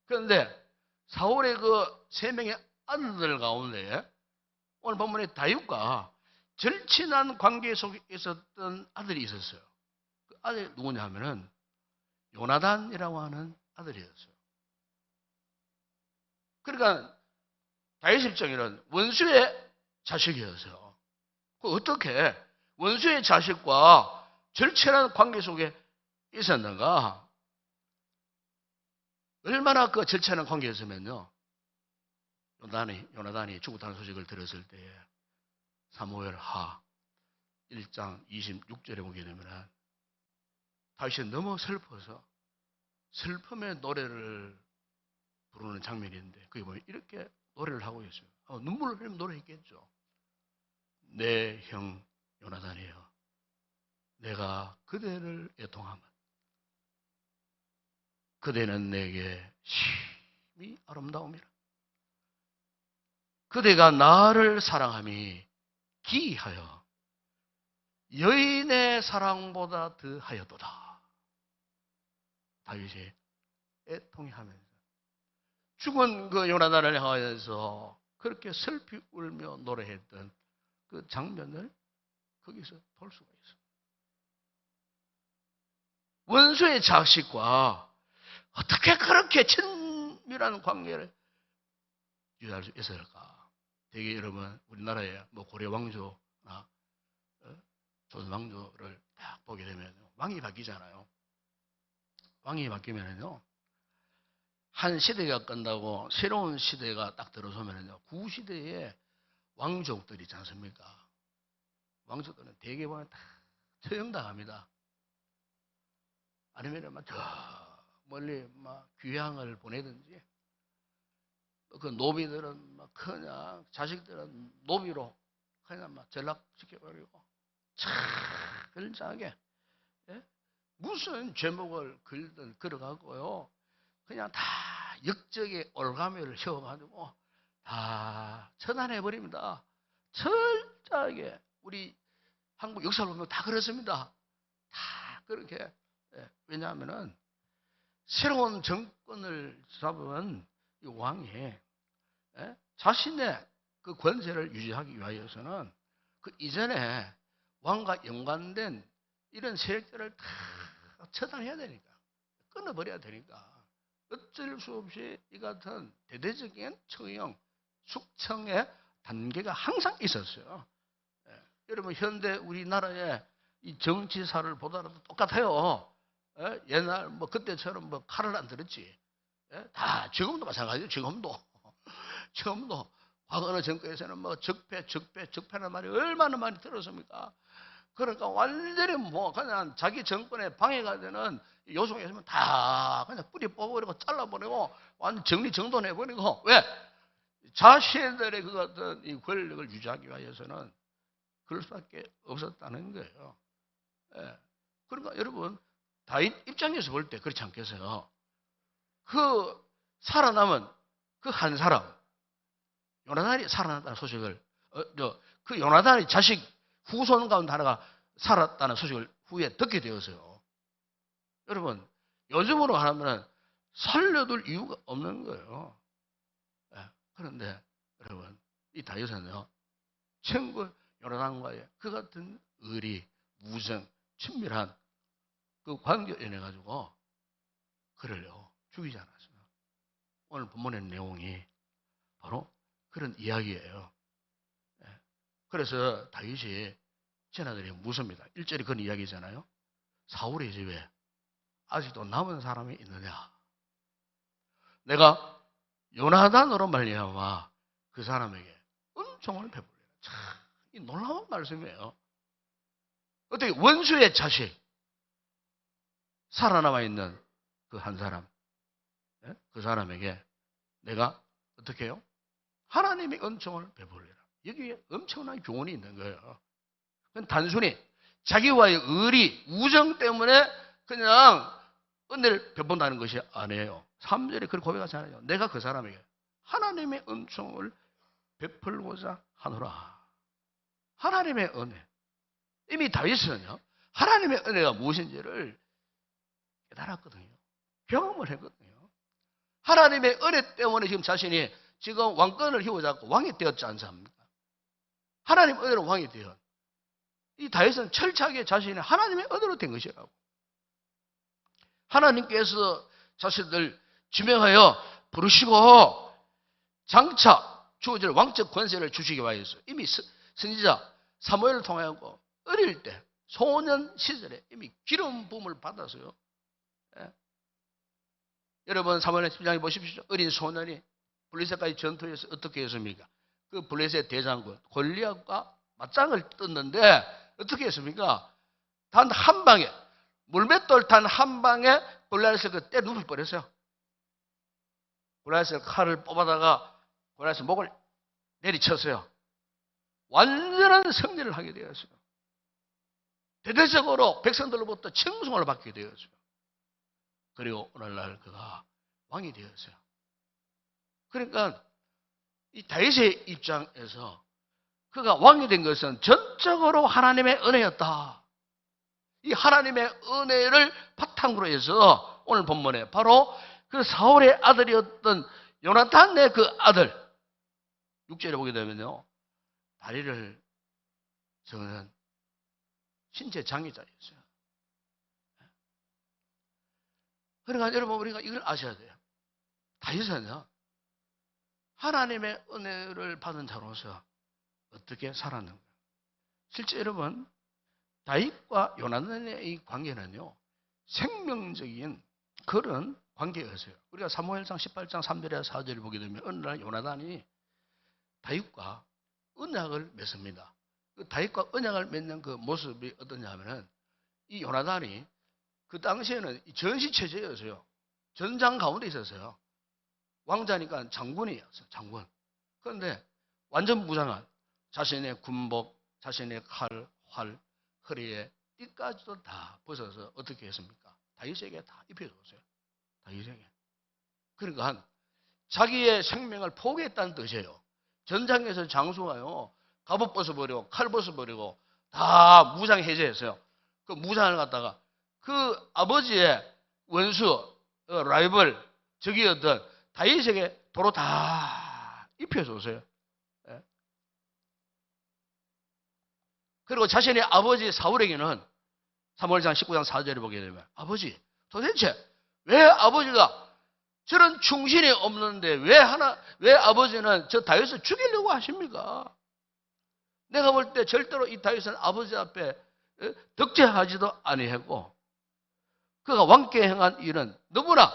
그런데 사울의 그 세 명의 아들들 가운데 오늘 본문에 다윗과 절친한 관계 속에 있었던 아들이 있었어요. 그 아들이 누구냐 하면은 요나단이라고 하는 아들이었어요. 그러니까 다윗 입장에는 원수의 자식이었어요. 어떻게 원수의 자식과 절친한 관계 속에 있었는가? 얼마나 그 절친한 관계였으면요. 요나단이 죽었다는 소식을 들었을 때에 사무엘하 1장 26절에 보게 되면 다윗이 너무 슬퍼서 슬픔의 노래를 부르는 장면인데 거기 보면 이렇게 노래를 하고 있어요. 눈물을 흘리면 노래했겠죠. 내 형 요나단이여 내가 그대를 애통하면 그대는 내게 심히 아름다움이라. 그대가 나를 사랑함이 기이하여 여인의 사랑보다 더하였도다. 다윗이 애통해 하면서 죽은 그 요나단을 향하여서 그렇게 슬피 울며 노래했던 그 장면을 거기서 볼 수가 있어요. 원수의 자식과 어떻게 그렇게 친밀한 관계를 유지할 수 있을까? 되게 여러분 우리나라의 고려 왕조나 조선 왕조를 딱 보게 되면 왕이 바뀌잖아요. 왕이 바뀌면은요 한 시대가 끝나고 새로운 시대가 딱 들어서면은요 구시대의 왕족들이 있지 않습니까? 왕족들은 대개 보면 다 처형당합니다. 아니면 막 저 멀리 막 귀향을 보내든지 그 노비들은 막 그냥 자식들은 노비로 그냥 막 전락시켜버리고 참 걸장하게 무슨 죄목을 걸든 걸어가고요 그냥 다 역적의 올가미를 세워가지고 다 처단해버립니다. 철저하게 우리 한국 역사를 보면 다 그렇습니다. 다 그렇게 왜냐하면은 새로운 정권을 잡은 이 왕이 자신의 그 권세를 유지하기 위하여서는 그 이전에 왕과 연관된 이런 세력들을 다 처단해야 되니까 끊어버려야 되니까 어쩔 수 없이 이 같은 대대적인 처형, 숙청의 단계가 항상 있었어요. 여러분 현대 우리나라의 이 정치사를 보더라도 똑같아요. 예? 옛날 뭐 그때처럼 뭐 칼을 안 들었지. 예? 다 지금도 마찬가지예요. 지금도 과거 정권에서는 뭐 적폐라는 말이 얼마나 많이 들었습니까? 그러니까 완전히 뭐 그냥 자기 정권에 방해가 되는 요소가 있으면 다 그냥 뿌리 뽑아버리고 잘라버리고 완전 정리정돈해버리고 왜? 자신들의 그 어떤 이 권력을 유지하기 위해서는 그럴 수밖에 없었다는 거예요. 예. 그러니까 여러분 다윗 입장에서 볼 때 그렇지 않겠어요? 그 살아남은 그 한 사람 요나단이 살아났다는 소식을 그 요나단의 자식 후손 가운데 하나가 살았다는 소식을 후에 듣게 되었어요. 여러분 요즘으로 하면 살려둘 이유가 없는 거예요. 예. 그런데 여러분 이 다윗은요 친구 요나단과의 그 같은 의리, 우정, 친밀한 그 관계를 인해 가지고 그를요 죽이지 않았어요. 오늘 본문의 내용이 바로 그런 이야기예요. 예. 그래서 다윗이 제나들이 묻습니다. 1절이 그런 이야기잖아요. 사울의 집에 아직도 남은 사람이 있느냐? 내가 요나단으로 말미암아 그 사람에게 은총을 베풀리라. 참, 이 놀라운 말씀이에요. 어떻게 원수의 자식 살아남아 있는 그 한 사람, 예? 그 사람에게 내가 어떻게 해요? 하나님의 은총을 베풀리라. 여기에 엄청난 교훈이 있는 거예요. 그건 단순히 자기와의 의리, 우정 때문에 그냥 은혜를 베푼다는 것이 아니에요. 3절에 그렇게 고백하잖아요. 내가 그 사람에게 하나님의 은총을 베풀고자 하노라. 하나님의 은혜. 이미 다윗은요, 하나님의 은혜가 무엇인지를 깨달았거든요. 경험을 했거든요. 하나님의 은혜 때문에 지금 자신이 지금 왕권을 휘어잡고 왕이 되었지 않습니까? 하나님의 은혜로 왕이 되었. 이 다윗은 철저하게 자신이 하나님의 은혜로 된 것이라고. 하나님께서 자신들 지명하여 부르시고 장차 주어질 왕적 권세를 주시기 위해서 이미 선지자 사무엘을 통하여 어릴 때 소년 시절에 이미 기름 부음을 받았어요. 예? 여러분 사무엘 10장에 보십시오. 어린 소년이 블레셋과의 전투에서 어떻게 했습니까? 그 블레셋 대장군 골리앗과 맞짱을 떴는데 어떻게 했습니까? 단 한 방에 물맷돌 단 한 방에 골리앗을 그때 눕을 뻔했어요. 골리앗을 칼을 뽑아다가 골리앗의 목을 내리쳤어요. 완전한 승리를 하게 되었어요. 대대적으로 백성들로부터 칭송을 받게 되었어요. 그리고 오늘날 그가 왕이 되었어요. 그러니까 이 다윗의 입장에서 그가 왕이 된 것은 전적으로 하나님의 은혜였다. 이 하나님의 은혜를 바탕으로 해서 오늘 본문에 바로 그 사울의 아들이었던 요나단의 그 아들 6절에 보게 되면요. 다리를 저는 신체 장애자였어요. 그러니까 여러분 우리가 이걸 아셔야 돼요. 다윗은요. 하나님의 은혜를 받은 자로서 어떻게 살았는가. 실제 여러분 다윗과 요나단의 이 관계는요. 생명적인 그런 관계였어요. 우리가 사무엘상 18장 3절에서 4절을 보게 되면 어느 날 요나단이 다윗과 언약을 맺습니다. 그 다윗과 언약을 맺는 그 모습이 어떠냐 하면은 이 요나단이 그 당시에는 전시체제였어요. 전장 가운데 있었어요. 왕자니까 장군이었어요. 장군. 그런데 완전 무장한 자신의 군복, 자신의 칼, 활, 허리에 띠까지도 다 벗어서 어떻게 했습니까? 다윗에게 다 입혀줬어요. 다윗에게. 그러니까 자기의 생명을 포기했다는 뜻이에요. 전장에서 장수가요. 갑옷 벗어버리고 칼 벗어버리고 다 무장 해제했어요. 그 무장을 갖다가 그 아버지의 원수, 라이벌, 적이었던 다윗에게 도로 다 입혀줬어요. 예. 그리고 자신의 아버지 사울에게는 사무엘상 19장 4절에 보게 되면 아버지 도대체 왜 아버지가 저런 충신이 없는데 왜 아버지는 저 다윗을 죽이려고 하십니까? 내가 볼 때 절대로 이 다윗은 아버지 앞에 덕죄하지도 아니하고 그가 왕께 행한 일은 너무나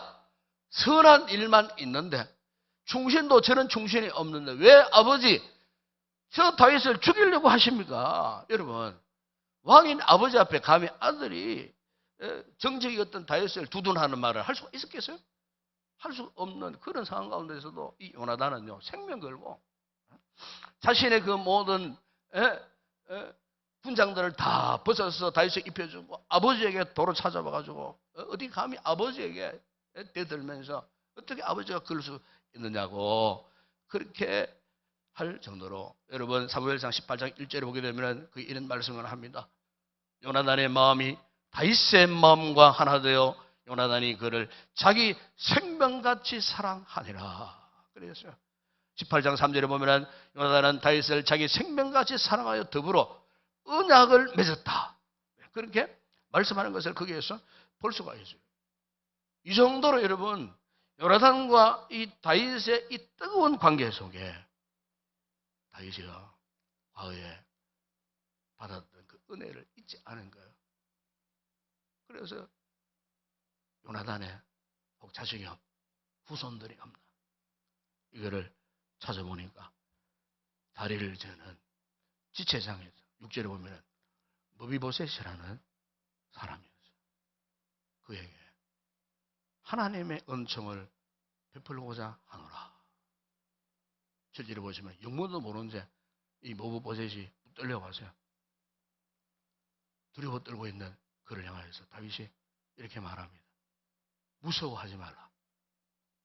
선한 일만 있는데 충신도 저는 충신이 없는데 왜 아버지 저 다윗을 죽이려고 하십니까? 여러분, 왕인 아버지 앞에 감히 아들이 정적이 어떤 다윗을 두둔하는 말을 할 수가 있었겠어요? 할 수 없는 그런 상황 가운데서도 이 요나단은요, 생명 걸고 자신의 그 모든 군장들을 다 벗어서 다윗을 입혀주고 아버지에게 도로 찾아와가지고 어디 감히 아버지에게 대들면서 어떻게 아버지가 그럴 수 있느냐고 그렇게 할 정도로 여러분 사무엘상 18장 1절에 보게 되면 그 이런 말씀을 합니다. 요나단의 마음이 다윗의 마음과 하나 되어 요나단이 그를 자기 생명같이 사랑하니라 그랬어요. 18장 3절에 보면 요나단은 다윗을 자기 생명같이 사랑하여 더불어 언약을 맺었다. 그렇게 말씀하는 것을 거기에서 볼 수가 있어요. 이 정도로 여러분 요나단과 이 다윗의 이 뜨거운 관계 속에 다윗이 과거에 받았던 그 은혜를 잊지 않은 거예요. 그래서 요나단의 혹 자식이 후손들이 없나 이거를 찾아보니까 다리를 저는 지체장에서 6절에 보면 머비보셋이라는 사람이었어요. 그에게 하나님의 은총을 베풀고자 하노라. 7절에 보시면 영문도 모르는 채 이 머비보셋이 떨려와서요. 두려워 떨고 있는 그를 향하여서 다윗이 이렇게 말합니다. 무서워하지 말라.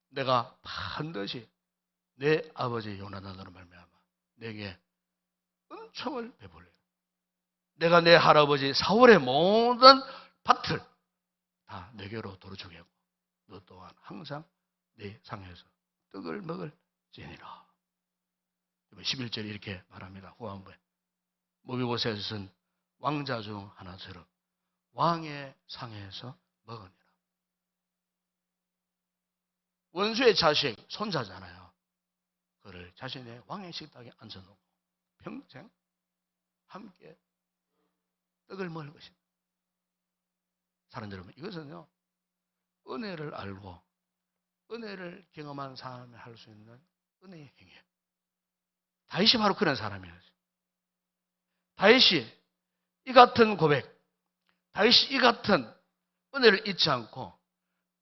내가 반드시 내 아버지 요나단으로 말미암아 내게 은총을 베풀리라. 내가 내 할아버지 사울의 모든 밭을 다 내게로 돌려주겠고 너 또한 항상 내 상에서 떡을 먹을지니라. 11절에 이렇게 말합니다. 후반부에 머비보셋은 왕자 중 하나처럼 왕의 상에서 먹으니라. 원수의 자식 손자잖아요. 그를 자신의 왕의 식탁에 앉혀놓고 평생 함께 떡을 먹을 것입니다. 사랑하는 여러분, 이것은요 은혜를 알고 은혜를 경험한 사람이 할 수 있는 은혜의 행위예요. 다윗이 바로 그런 사람이었어요. 다윗이 이 같은 고백, 다윗이 이 같은 은혜를 잊지 않고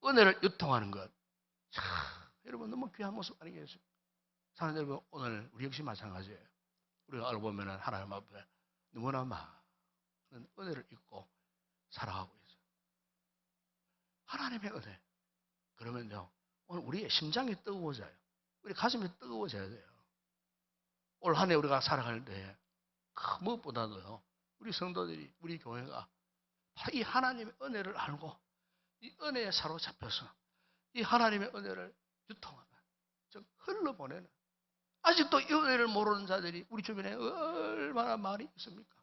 은혜를 유통하는 것, 참, 여러분 너무 귀한 모습 아니겠어요? 사랑하는 여러분, 오늘 우리 역시 마찬가지예요. 우리가 알고 보면 하나님 앞에 너무나 많은 은혜를 잊고 살아가고 있어요. 하나님의 은혜. 그러면요, 오늘 우리의 심장이 뜨거워져요. 우리 가슴이 뜨거워져야 돼요. 올 한 해 우리가 살아갈 때 무엇보다도요, 우리 성도들이, 우리 교회가 바로 이 하나님의 은혜를 알고 이 은혜에 사로잡혀서 이 하나님의 은혜를 유통하는, 즉 흘러보내는, 아직도 이 은혜를 모르는 자들이 우리 주변에 얼마나 많이 있습니까?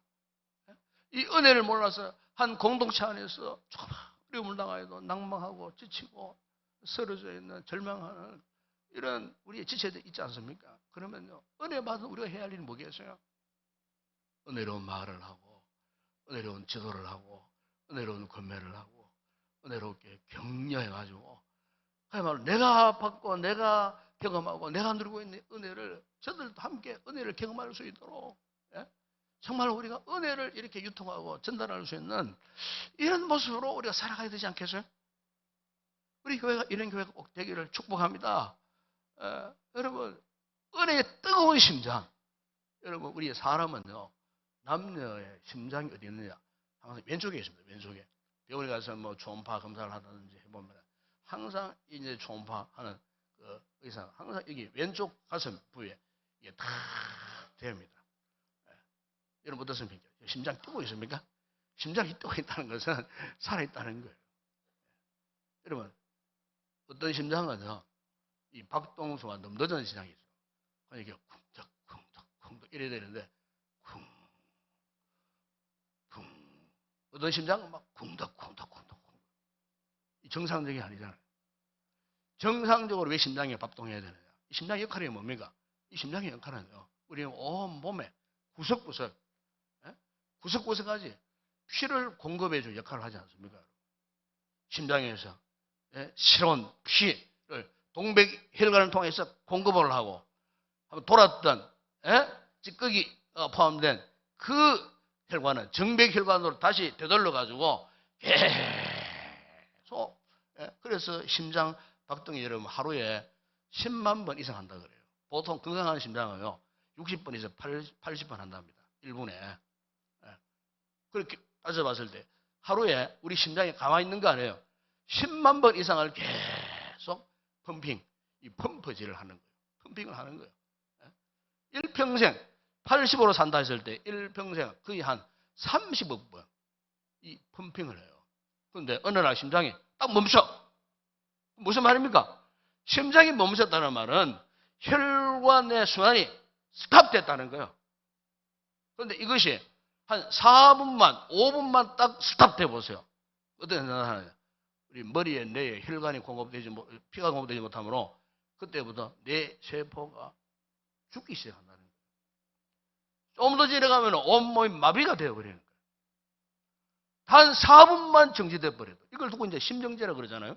이 은혜를 몰라서 한 공동체 안에서 조금 어려움을 당하여도 낭망하고 지치고 쓰러져 있는, 절망하는 이런 우리의 지체들 있지 않습니까? 그러면요, 은혜 받은 우리가 해야 할 일은 뭐겠어요? 은혜로운 말을 하고, 은혜로운 지도를 하고, 은혜로운 권면을 하고, 은혜롭게 격려해가지고, 그야말로 내가 받고, 내가 경험하고, 내가 누리고 있는 은혜를 저들도 함께 은혜를 경험할 수 있도록, 예? 정말 우리가 은혜를 이렇게 유통하고 전달할 수 있는 이런 모습으로 우리가 살아가야 되지 않겠어요? 우리 교회가 이런 교회가 꼭 되기를 축복합니다. 여러분, 은혜의 뜨거운 심장. 여러분, 우리 사람은요, 남녀의 심장이 어디 있느냐? 항상 왼쪽에 있습니다. 왼쪽에. 병원에 가서 뭐 초음파 검사를 하든지 해보면 항상 이제 초음파 하는 그 의사 항상 여기 왼쪽 가슴 부위에 이게 다 됩니다. 여러분 어떻습니까? 심장 뛰고 있습니까? 심장이 뛰고 있다는 것은 살아있다는 거예요. 여러분, 어떤 심장은요, 이 박동수가 너무 늦은 심장이 있어요. 이게 쿵덕, 쿵덕, 쿵덕 이래야 되는데, 쿵, 쿵. 어떤 심장은 막 쿵덕, 쿵덕, 쿵덕, 쿵덕. 이 정상적이 아니잖아요. 정상적으로 왜 심장이 박동해야 되느냐? 이 심장의 역할이 뭡니까? 이 심장의 역할은요, 우리 온 몸에 구석구석, 구석구석까지 피를 공급해 줄 역할을 하지 않습니까? 심장에서 새로운 피를 동백혈관을 통해서 공급을 하고 돌았던 찌꺼기 포함된 그 혈관은 정백혈관으로 다시 되돌려 가지고 계속 그래서 심장 박동이 여러분 하루에 10만 번 이상 한다 그래요. 보통 건강한 심장은요 60번에서 80번 한답니다. 1분에. 그렇게 따져봤을 때 하루에 우리 심장이 가만히 있는 거 아니에요. 10만 번 이상을 계속 이 펌프질을 하는 거예요. 펌핑을 하는 거예요. 일평생 80으로 산다 했을 때 일평생 거의 한 30억 번 이 펌핑을 해요. 그런데 어느 날 심장이 딱 멈춰. 무슨 말입니까? 심장이 멈췄다는 말은 혈관의 순환이 스탑됐다는 거예요. 그런데 이것이 한 4분만, 5분만 딱 스탑돼 보세요. 어떤 생각하느냐? 우리 머리에 뇌에 혈관이 피가 공급되지 못하므로 그때부터 뇌 세포가 죽기 시작한다는 거예요. 좀 더 지나가면 온몸이 마비가 되어버리는 거예요. 단 4분만 정지돼 버려도 이걸 두고 이제 심정제라 그러잖아요.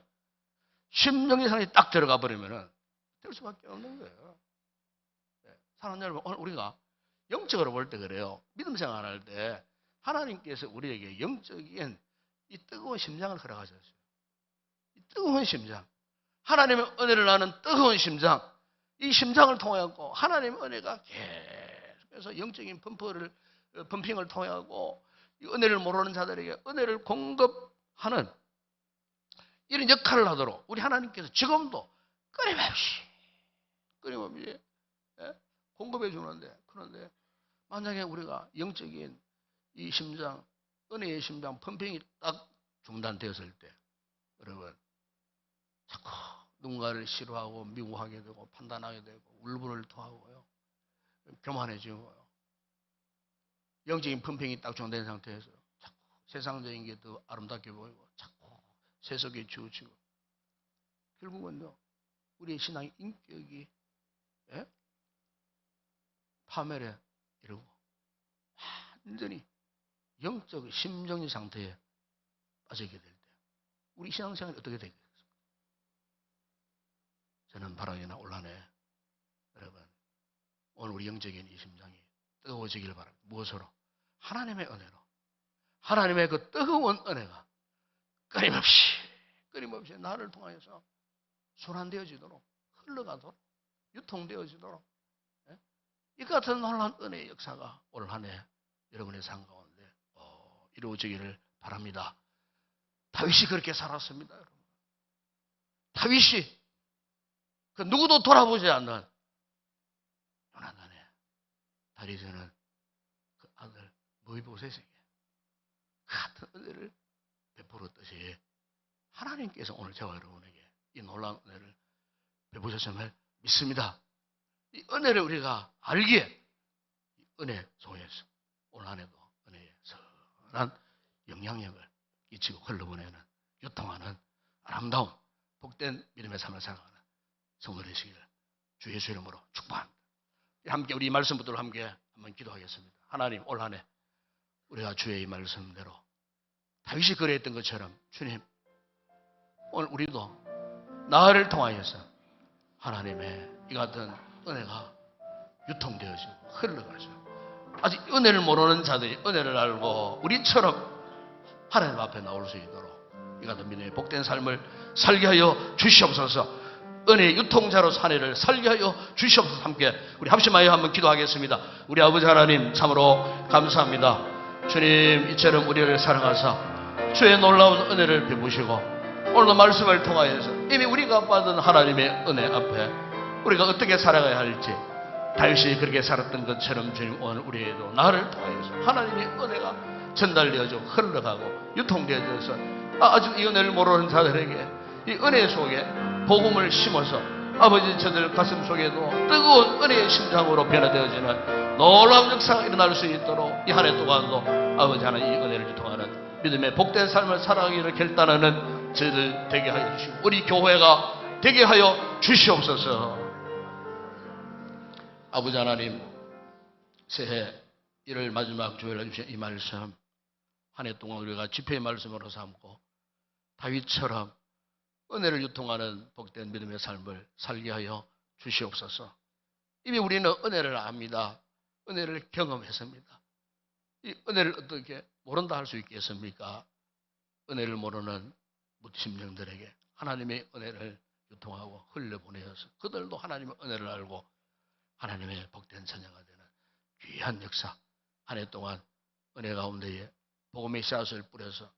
심정지 상황이 딱 들어가 버리면은 될 수밖에 없는 거예요. 사랑하는 여러분, 오늘 우리가 영적으로 볼 때 그래요. 믿음 생활할 때 하나님께서 우리에게 영적인 이 뜨거운 심장을 허락하셨어요. 이 뜨거운 심장, 하나님의 은혜를 아는 뜨거운 심장, 이 심장을 통하고 하나님의 은혜가 계속해서 영적인 펌핑을 통하고 이 은혜를 모르는 자들에게 은혜를 공급하는 이런 역할을 하도록 우리 하나님께서 지금도 끊임없이 공급해 주는데, 그런데 만약에 우리가 영적인 이 심장, 은혜의 심장 펌핑이 딱 중단되었을 때 여러분 자꾸 누군가를 싫어하고 미워하게 되고 판단하게 되고 울분을 토하고요, 교만해지고요, 영적인 펌핑이 딱 중단된 상태에서 자꾸 세상적인 게 더 아름답게 보이고 자꾸 세속에 치우치고 결국은요 우리의 신앙의 인격이 파멸에 이르고 완전히 영적 심정의 상태에 빠지게 될 때 우리 신앙생활이 어떻게 되겠습니까? 저는 바라기나 올한해 여러분 오늘 우리 영적인 이 심장이 뜨거워지길 바랍니다. 무엇으로? 하나님의 은혜로. 하나님의 그 뜨거운 은혜가 끊임없이 나를 통하여서 순환되어지도록 흘러가도록 유통되어지도록 이 같은 놀라운 은혜의 역사가 올 한 해 여러분의 삶 가운데 이루어지기를 바랍니다. 다윗이 그렇게 살았습니다. 여러분. 다윗이 그 누구도 돌아보지 않는 요나단의 다윗은 그 아들 모이보셋에게 같은 은혜를 베풀었듯이 하나님께서 오늘 저와 여러분에게 이 놀라운 은혜를 베푸셨음을 믿습니다. 이 은혜를 우리가 알기에 이 은혜 속에서 올 한 해도 은혜의 선한 영향력을 끼치고 흘러보내는 유통하는 아름다운 복된 믿음의 삶을 살아가는 성도 되시기를 주 예수 이름으로 축복합니다. 함께 우리 말씀 붙들어 함께 한번 기도하겠습니다. 하나님 올 한 해 우리가 주의 이 말씀대로 다윗이 그랬던 것처럼 주님 오늘 우리도 나를 통하여서 하나님의 이 같은 은혜가 유통되어지고 흘러가죠. 아직 은혜를 모르는 자들이 은혜를 알고 우리처럼 하나님 앞에 나올 수 있도록 이 같은 믿음의 복된 삶을 살게 하여 주시옵소서. 은혜의 유통자로 사내를 살게 하여 주시옵소서. 함께 우리 합심하여 한번 기도하겠습니다. 우리 아버지 하나님 참으로 감사합니다. 주님 이처럼 우리를 사랑하사 주의 놀라운 은혜를 베푸시고 오늘도 말씀을 통하여서 이미 우리가 받은 하나님의 은혜 앞에 우리가 어떻게 살아가야 할지 다윗이 그렇게 살았던 것처럼 주님 오늘 우리에도 나를 통하여서 하나님의 은혜가 전달되어져 흘러가고 유통되어져서 아직 이 은혜를 모르는 자들에게 이 은혜 속에 복음을 심어서 아버지 저들 가슴 속에도 뜨거운 은혜의 심장으로 변화되어지는 놀라운 역사가 일어날 수 있도록 이 한 해 동안도 아버지 하나님 이 은혜를 유통하는 믿음의 복된 삶을 살아가기를 결단하는 저희들 되게 하여 주시고 우리 교회가 되게 하여 주시옵소서. 아버지 하나님 새해 1월 마지막 주일날 주신 이 말씀 한 해 동안 우리가 집회의 말씀으로 삼고 다윗처럼 은혜를 유통하는 복된 믿음의 삶을 살게 하여 주시옵소서. 이미 우리는 은혜를 압니다. 은혜를 경험했습니다. 이 은혜를 어떻게 모른다 할 수 있겠습니까? 은혜를 모르는 무심령들에게 하나님의 은혜를 유통하고 흘려보내어서 그들도 하나님의 은혜를 알고 하나님의 복된 자녀가 되는 귀한 역사, 한 해 동안 은혜 가운데에 복음의 씨앗을 뿌려서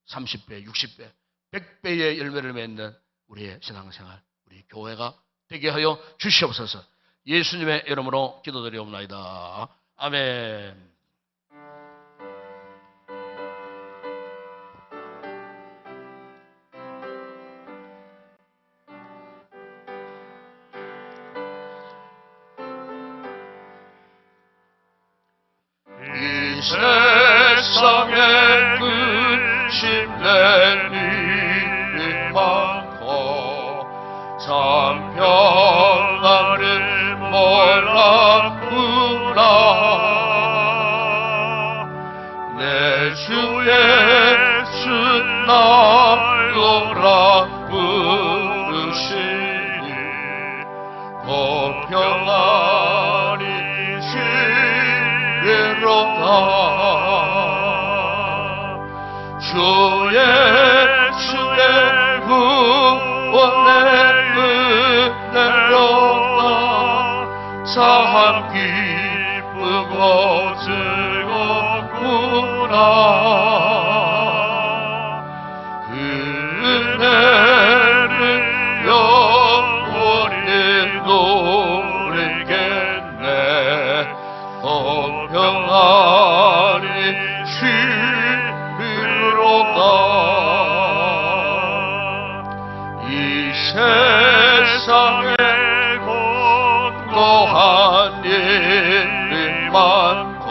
30배, 60배, 100배의 열매를 맺는 우리의 신앙생활, 우리 교회가 되게 하여 주시옵소서. 예수님의 이름으로 기도드리옵나이다. 아멘. 이 세상에 근심될 일이 많고 참 평안을 몰랐구나. 내 주 예수 날 오라 부르시니 그 평안이 주로다. 주의 구원의 은혜로다. 참 기쁘고 즐겁구나. 그 은혜를 영원히 누리겠네. 평안이 주로다. 이 세상에 곤고한 일이 많고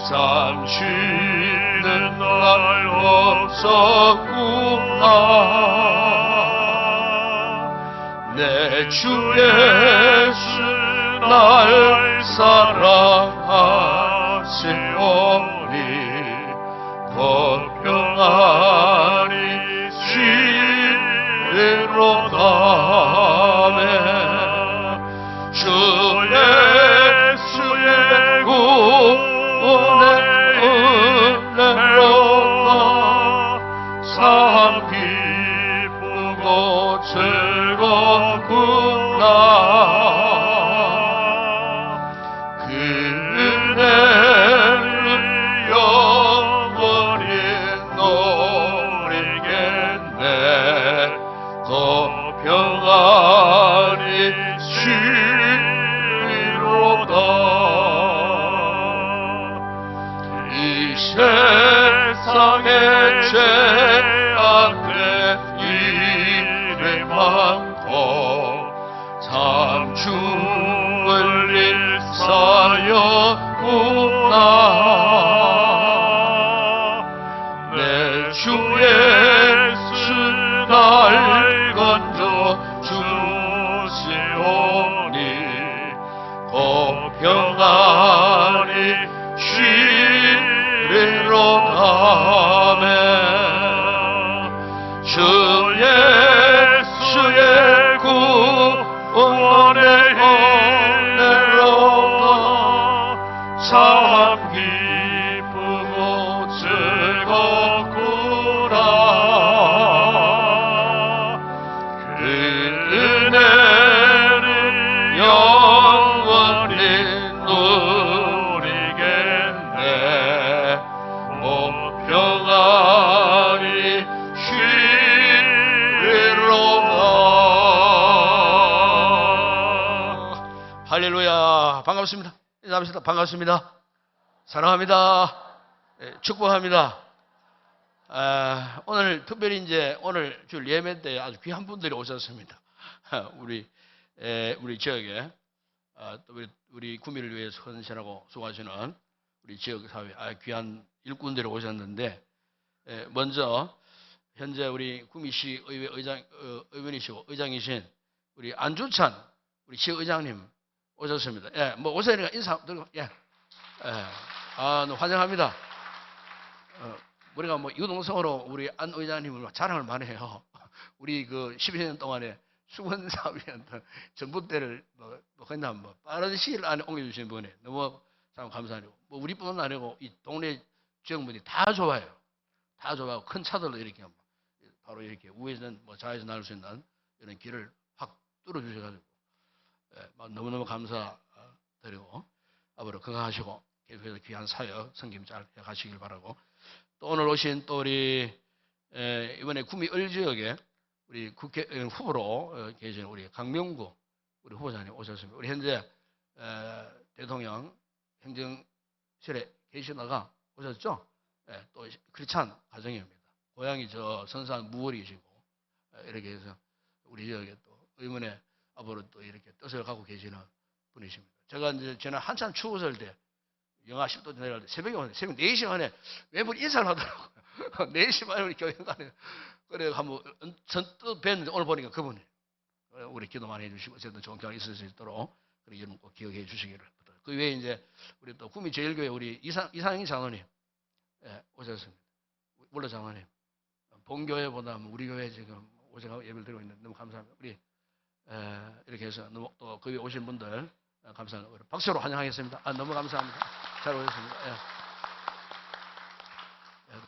참 쉬는 날 없었구나. 내 주 예수 날 사랑하시오니 그 평안이 주로다. 주 예수의 구원의 은혜로다. 참 기쁘고 즐겁구나. 은혜를 영원히 누리겠네. 그 평안이 주로다. 이 세상에 죄악된 일이 많고 참 죽을 일 사였구나. 내 주 예수 날 건져 주시오니 그 평안이 주로다. 주 예수의 구원의 참 기쁘고 즐겁구나. 그 은혜를 영원히 누리겠네. 그 평안이 주로다. 할렐루야. 반갑습니다. 인사합시다. 반갑습니다. 사랑합니다. 축복합니다. 오늘 특별히 이제 오늘 주 예배 때 아주 귀한 분들이 오셨습니다. 우리 지역에 또 우리 구미를 위해서 헌신하고 수고하시는 우리 지역 사회 귀한 일꾼들이 오셨는데, 먼저 현재 우리 구미시 의회 의원이시고 의장이신 우리 안주찬 우리 지역의장님 오셨습니다. 뭐 오세요. 인사 드리고 환영합니다. 우리가 뭐 유동성으로 우리 안 의장님을 자랑을 많이 해요. 우리 그 12년 동안에 수건 사업이었던 전봇대를 뭐 그냥 뭐 빠른 시일 안에 옮겨주신 분이 너무 참 감사하고, 뭐 우리뿐만 아니고 이 동네 지역분이 다 좋아요. 다 좋아하고 큰 차들로 이렇게 바로 이렇게 우회전 뭐 좌회전 할 수 있는 이런 길을 확 뚫어주셔가지고 너무너무 감사드리고, 앞으로 건강하시고 계속해서 귀한 사역 성김 잘 해가시길 바라고, 또 오늘 오신 또 우리 이번에 구미 을 지역에 우리 국회 후보로 계신 우리 강명구 우리 후보자님 오셨습니다. 우리 현재 대통령 행정실에 계시다가 오셨죠? 또 크리스찬 가정입니다. 고향이 저 선산 무월이시고, 이렇게 해서 우리 지역에 또 의문에 앞으로 또 이렇게 뜻을 갖고 계시는 분이십니다. 제가 이제 저는 한참 추웠을 때 영하 10도 내려갈 때 새벽에 4시 반에 매번 인사를 하더라고요. 4시 반에 우리 교회관에 그래 한번 선뜻 뵀는데 오늘 보니까 그분이 우리 기도 많이 해주시고 어쨌든 좋은 경험 있을 수 있도록 그렇게 이름 꼭 기억해 주시기를. 그 외에 이제 우리 또 구미 제일교회 우리 이상희 장로님 오셨습니다. 원로 장로님 본교회보다 우리 교회 지금 오셔서 예배를 드리고 있는데 너무 감사합니다. 우리 이렇게 해서 너무 또 그 위에 오신 분들 감사합니다. 박수로 환영하겠습니다. 너무 감사합니다. 잘 오셨습니다.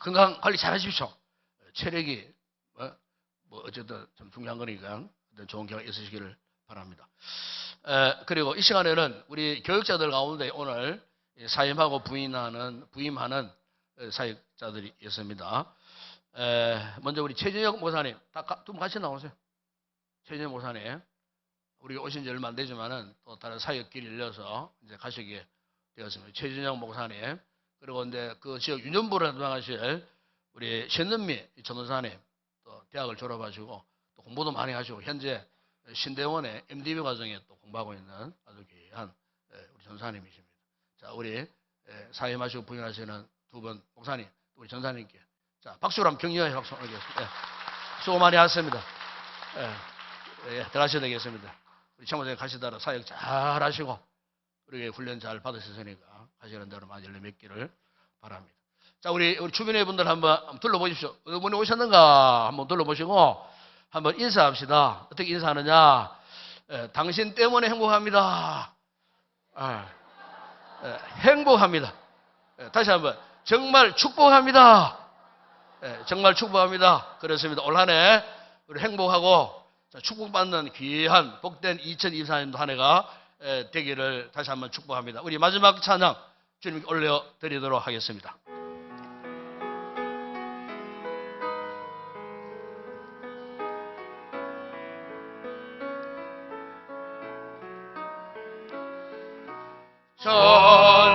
건강 관리 잘 하십시오. 체력이 뭐 어쨌든 좀 중요한 거니까 좋은 결과 있으시기를 바랍니다. 그리고 이 시간에는 우리 교육자들 가운데 오늘 사임하고 부임하는 사역자들이 있습니다. 먼저 우리 최진혁 목사님, 두 분 같이 나오세요. 최진혁 목사님, 우리가 오신 지 얼마 안 되지만은 또 다른 사역길이 열려서 이제 가시게 되었습니다. 최진혁 목사님, 그리고 이제 그 지역 유년부를 담당하실 우리 신은미 전도사님, 또 대학을 졸업하시고 또 공부도 많이 하시고 현재 신대원의 MDB 과정에 또 공부하고 있는 아주 귀한 우리 전사님이십니다. 자, 우리 사임하시고 부임하시는 두 분 목사님, 우리 전사님께 자 박수로 한번 격려의 박수 올리겠습니다. 수고 많이 하셨습니다. 들어가셔야 되겠습니다. 우리 참모장님 가시다가 사역 잘 하시고 우리 훈련 잘 받으셨으니까 가시는 대로 많이 열려 맺기를 바랍니다. 자, 우리 주변의 분들 한번 둘러보십시오. 어느 분이 오셨는가 한번 둘러보시고 한번 인사합시다. 어떻게 인사하느냐? 당신 때문에 행복합니다. 행복합니다. 다시 한번 정말 축복합니다. 정말 축복합니다. 그렇습니다. 올 한 해 우리 행복하고 축복받는 귀한 복된 2024년도 한 해가 되기를 다시 한번 축복합니다. 우리 마지막 찬양 주님께 올려드리도록 하겠습니다.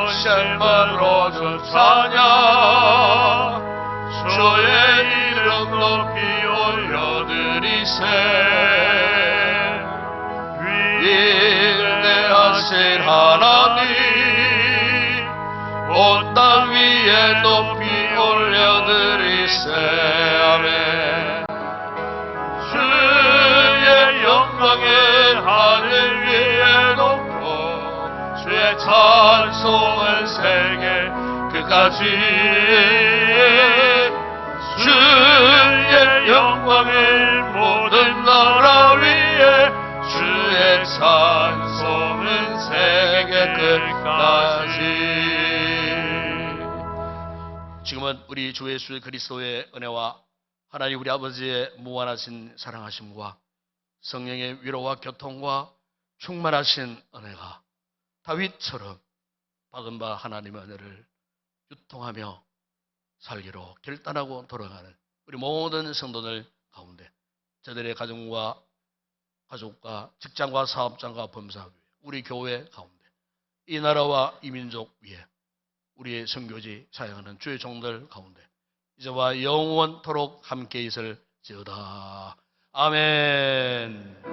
전심으로 주 찬양 주의 이름 높이 올려드리세 위대하신 하나님 온 땅 위에 높이 올려드리세 아멘 주의 영광을 하늘 위에 높고 주의 찬송은 세계 끝까지 주의 영광을 모든 나라 위에 주의 찬송은 세계 끝까지. 지금은 우리 주 예수 그리스도의 은혜와 하나님 우리 아버지의 무한하신 사랑하심과 성령의 위로와 교통과 충만하신 은혜가 다윗처럼 받은 바 하나님의 은혜를 유통하며 살기로 결단하고 돌아가는 우리 모든 성도들 가운데 저들의 가정과 직장과 사업장과 범사위 우리 교회 가운데 이 나라와 이 민족 위에 우리의 선교지 사역하는 주의 종들 가운데 이제와 영원토록 함께 있을지어다. 아멘.